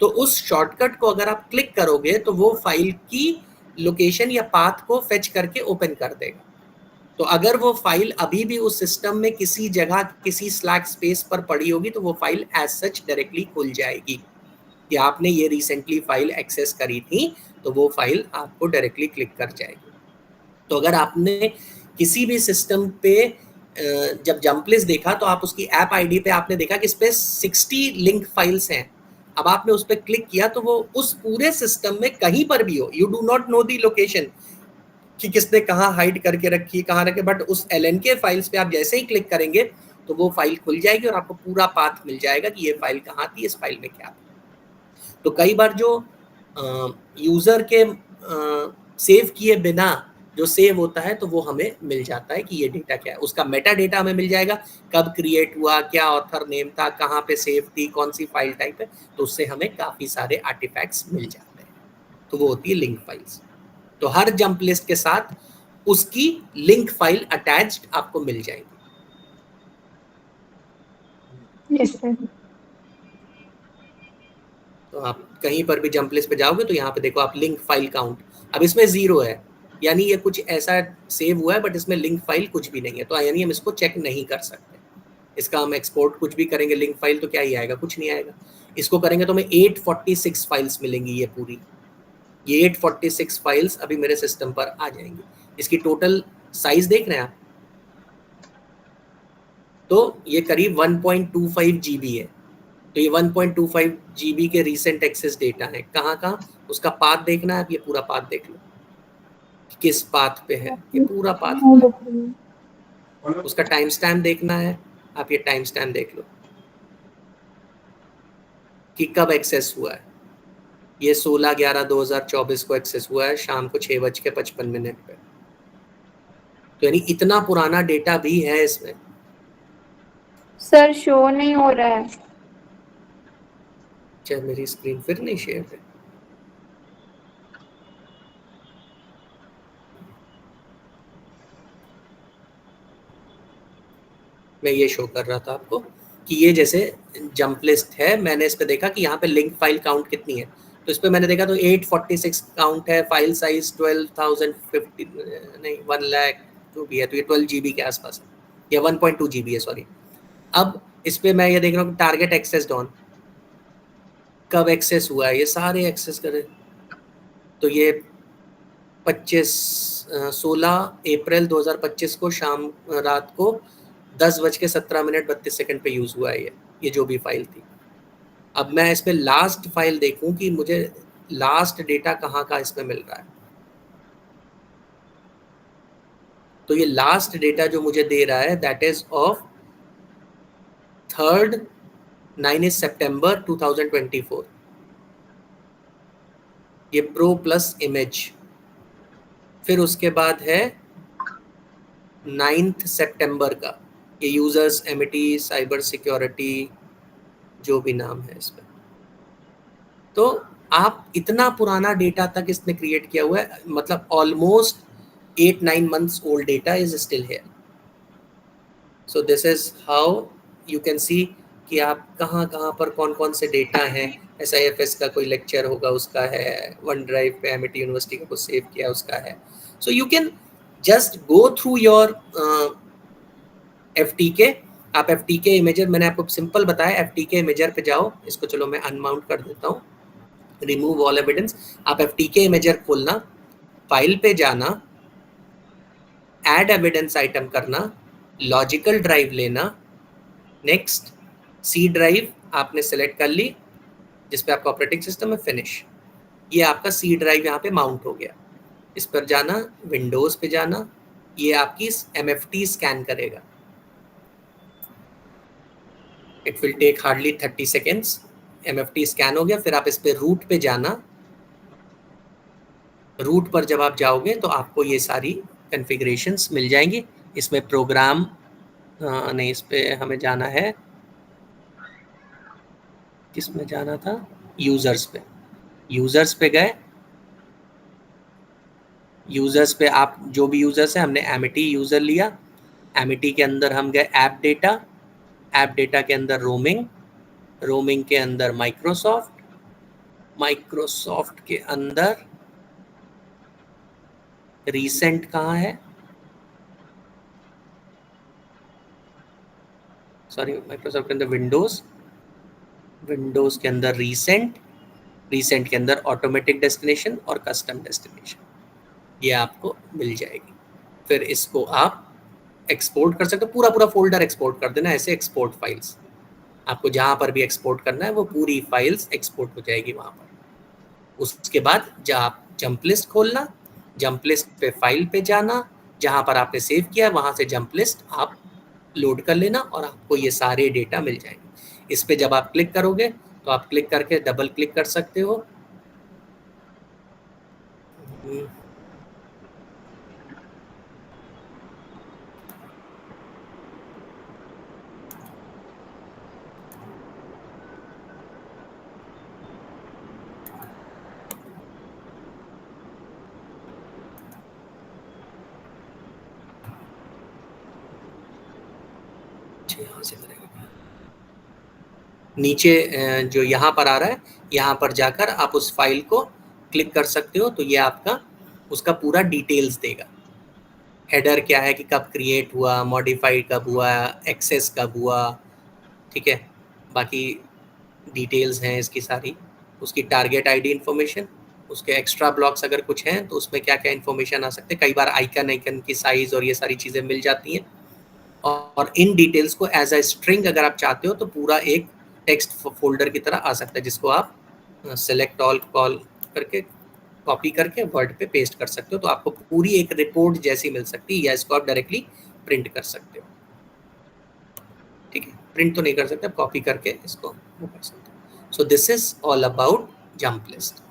A: तो उस शॉर्टकट को अगर आप क्लिक करोगे तो वो फाइल की लोकेशन या पाथ को फेच करके ओपन कर देगा। तो अगर वो फाइल अभी भी उस सिस्टम में किसी जगह किसी स्लैक स्पेस पर पड़ी होगी तो वो फाइल एज सच डायरेक्टली खुल जाएगी, कि आपने ये रिसेंटली फाइल एक्सेस करी थी तो वो फाइल आपको डायरेक्टली क्लिक कर जाएगी। तो अगर आपने किसी भी सिस्टम पे जब जंप लिस्ट देखा तो आप उसकी ऐप आईडी पे आपने देखा कि इस पे 60 लिंक फाइल्स हैं। अब आपने उस पर क्लिक किया तो वो उस पूरे सिस्टम में कहीं पर भी हो, you do not know the location कि किसने कहाँ हाइड करके रखी है, कहाँ रखे, बट उस LNK फाइल्स पे आप जैसे ही क्लिक करेंगे तो वो फाइल खुल जाएगी और आपको पूरा पाथ मिल जाएगा कि ये फाइल कहाँ थी, इस फाइल में क्या था। तो कई बार जो यूजर के सेव किए बिना जो सेव होता है तो वो हमें मिल जाता है कि ये डेटा क्या है, उसका मेटा डेटा हमें मिल जाएगा, कब क्रिएट हुआ, क्या ऑथर नेम था, कहाँ पे सेव थी, कौन सी फाइल टाइप है, तो उससे हमें काफी सारे आर्टिफैक्ट्स मिल जाते हैं। तो वो होती है लिंक फाइल्स। तो हर जंप लिस्ट के साथ उसकी लिंक फाइल अटैच्ड आपको मिल जाएगी।
B: Yes sir.
A: तो आप कहीं पर भी जंप लिस्ट पे जाओगे तो यहाँ पे देखो आप लिंक फाइल काउंट, अब इसमें 0 है, यानी ये कुछ ऐसा सेव हुआ है बट इसमें लिंक फाइल कुछ भी नहीं है, तो यानी हम इसको चेक नहीं कर सकते। इसका हम एक्सपोर्ट कुछ भी करेंगे लिंक फाइल तो क्या ही आएगा, कुछ नहीं आएगा। इसको करेंगे तो हमें 846 फाइल्स मिलेंगी, ये पूरी ये 846 फाइल्स अभी मेरे सिस्टम पर आ जाएंगी। इसकी टोटल साइज देख रहे हैं आप, तो ये करीब 1.25 GB है। तो ये 1.25 GB के रीसेंट एक्सेस डेटा है, कहाँ कहाँ उसका पाथ देखना है, आप ये पूरा पाथ देख लो। किस पाथ पे है, ये पूरा पाथ
B: हाँ,
A: है।
B: देख रही हूँ।
A: उसका टाइम स्टैम्प देखना है, आप ये टाइम स्टैम्प देख लो कि कब एक्सेस हुआ है। ये 16/11/2024 को एक्सेस हुआ है शाम को 6:55 पे। तो यानी इतना पुराना डेटा भी है इसमें।
B: सर शो नहीं हो रहा है।
A: चाहे मेरी स्क्रीन फिर नहीं शेयर है। मैं ये शो कर रहा था आपको कि ये जैसे जंप लिस्ट है, मैंने इस पे देखा कि यहाँ पे लिंक फाइल काउंट कितनी है, तो इस पे मैंने देखा तो 846 काउंट है, फाइल साइज 12,050 नहीं 1 लाख जो भी है, तो ये 12 GB के आसपास है या 1.2 GB है, सॉरी। अब इस पे मैं ये देख रहा हूँ टारगेट एक्सेस ऑन, कब एक्सेस हुआ है, ये सारे एक्सेस करे। तो ये 16 अप्रैल 2025 को शाम रात को 10:17 पे यूज हुआ है ये जो भी फाइल थी। अब मैं इसमें लास्ट फाइल देखूं कि मुझे लास्ट डेटा कहाँ का इसमें मिल रहा है। तो ये लास्ट डेटा जो मुझे दे रहा है दैट इज ऑफ 9 सितंबर 2024। ये प्रो प्लस इमेज। फिर उसके बाद है 9 सितंबर का, ये यूजर्स एमिटी साइबर सिक्योरिटी जो भी नाम है इसमें। तो आप इतना पुराना डेटा तक इसने क्रिएट किया हुआ है, मतलब almost 8-9 months old data is still here. So this is how you can see कि आप कहाँ कहाँ पर कौन कौन से डेटा हैं। SIFS का कोई लेक्चर होगा उसका है, वन ड्राइव पे एमिटी यूनिवर्सिटी का कुछ सेव किया उसका है। So you can just go through your FTK। आप FTK इमेजर, मैंने आपको सिंपल बताया, FTK इमेजर पे जाओ, इसको चलो मैं अनमाउंट कर देता हूँ, रिमूव ऑल एविडेंस। आप FTK इमेजर खोलना, फाइल पे जाना, ऐड एविडेंस आइटम करना, लॉजिकल ड्राइव लेना, नेक्स्ट सी ड्राइव आपने सेलेक्ट कर ली जिस पे आपका ऑपरेटिंग सिस्टम है, फिनिश। ये आपका सी ड्राइव यहाँ पे माउंट हो गया। इस पर जाना, विंडोज पे जाना, ये आपकी MFT स्कैन करेगा। It will take hardly 30 seconds. MFT scan हो गया, फिर आप इस पे रूट पे जाना। रूट पर जब आप जाओगे तो आपको ये सारी कॉन्फ़िगरेशंस मिल जाएंगी। इसमें प्रोग्राम नहीं, इस पे हमें जाना है, किसमें जाना था, यूजर्स पे। यूजर्स पे गए, यूजर्स पे आप जो भी यूजर्स है, हमने एमिटी यूजर लिया। एमिटी के अंदर हम गए ऐप डेटा, ऐप डेटा के अंदर रोमिंग, रोमिंग के अंदर माइक्रोसॉफ्ट, माइक्रोसॉफ्ट के अंदर रीसेंट कहाँ है, सॉरी माइक्रोसॉफ्ट के अंदर विंडोज, विंडोज के अंदर रीसेंट, रीसेंट के अंदर ऑटोमेटिक डेस्टिनेशन और कस्टम डेस्टिनेशन, ये आपको मिल जाएगी। फिर इसको आप एक्सपोर्ट कर सकते हो, पूरा पूरा फोल्डर एक्सपोर्ट कर देना, ऐसे एक्सपोर्ट फाइल्स आपको जहाँ पर भी एक्सपोर्ट करना है वो पूरी फाइल्स एक्सपोर्ट हो जाएगी वहाँ पर। उसके बाद जब आप जंप लिस्ट खोलना, जंप लिस्ट पे फाइल पे जाना, जहाँ पर आपने सेव किया है वहाँ से जंप लिस्ट आप लोड कर लेना और आपको ये सारे डेटा मिल जाएंगे। इस पे जब आप क्लिक करोगे तो आप क्लिक करके डबल क्लिक कर सकते हो। यहाँ से करेगा, नीचे जो यहाँ पर आ रहा है, यहाँ पर जाकर आप उस फाइल को क्लिक कर सकते हो, तो ये आपका उसका पूरा डिटेल्स देगा। हेडर क्या है कि कब क्रिएट हुआ, मॉडिफाइड कब हुआ, एक्सेस कब हुआ, ठीक है, बाकी डिटेल्स हैं इसकी सारी। उसकी टारगेट आईडी इन्फॉर्मेशन, उसके एक्स्ट्रा ब्लॉक्स अगर कुछ हैं तो उसमें क्या क्या इन्फॉर्मेशन आ सकते हैं, कई बार आइकन की साइज और ये सारी चीज़ें मिल जाती हैं। और इन डिटेल्स को एज अ स्ट्रिंग अगर आप चाहते हो तो पूरा एक टेक्स्ट फोल्डर की तरह आ सकता है, जिसको आप सेलेक्ट ऑल कॉल करके कॉपी करके वर्ड पे पेस्ट कर सकते हो, तो आपको पूरी एक रिपोर्ट जैसी मिल सकती है, या इसको आप डायरेक्टली प्रिंट कर सकते हो। ठीक है, प्रिंट तो नहीं कर सकते, कॉपी करके इसको वो कर सकते हो। So this is all about jump list.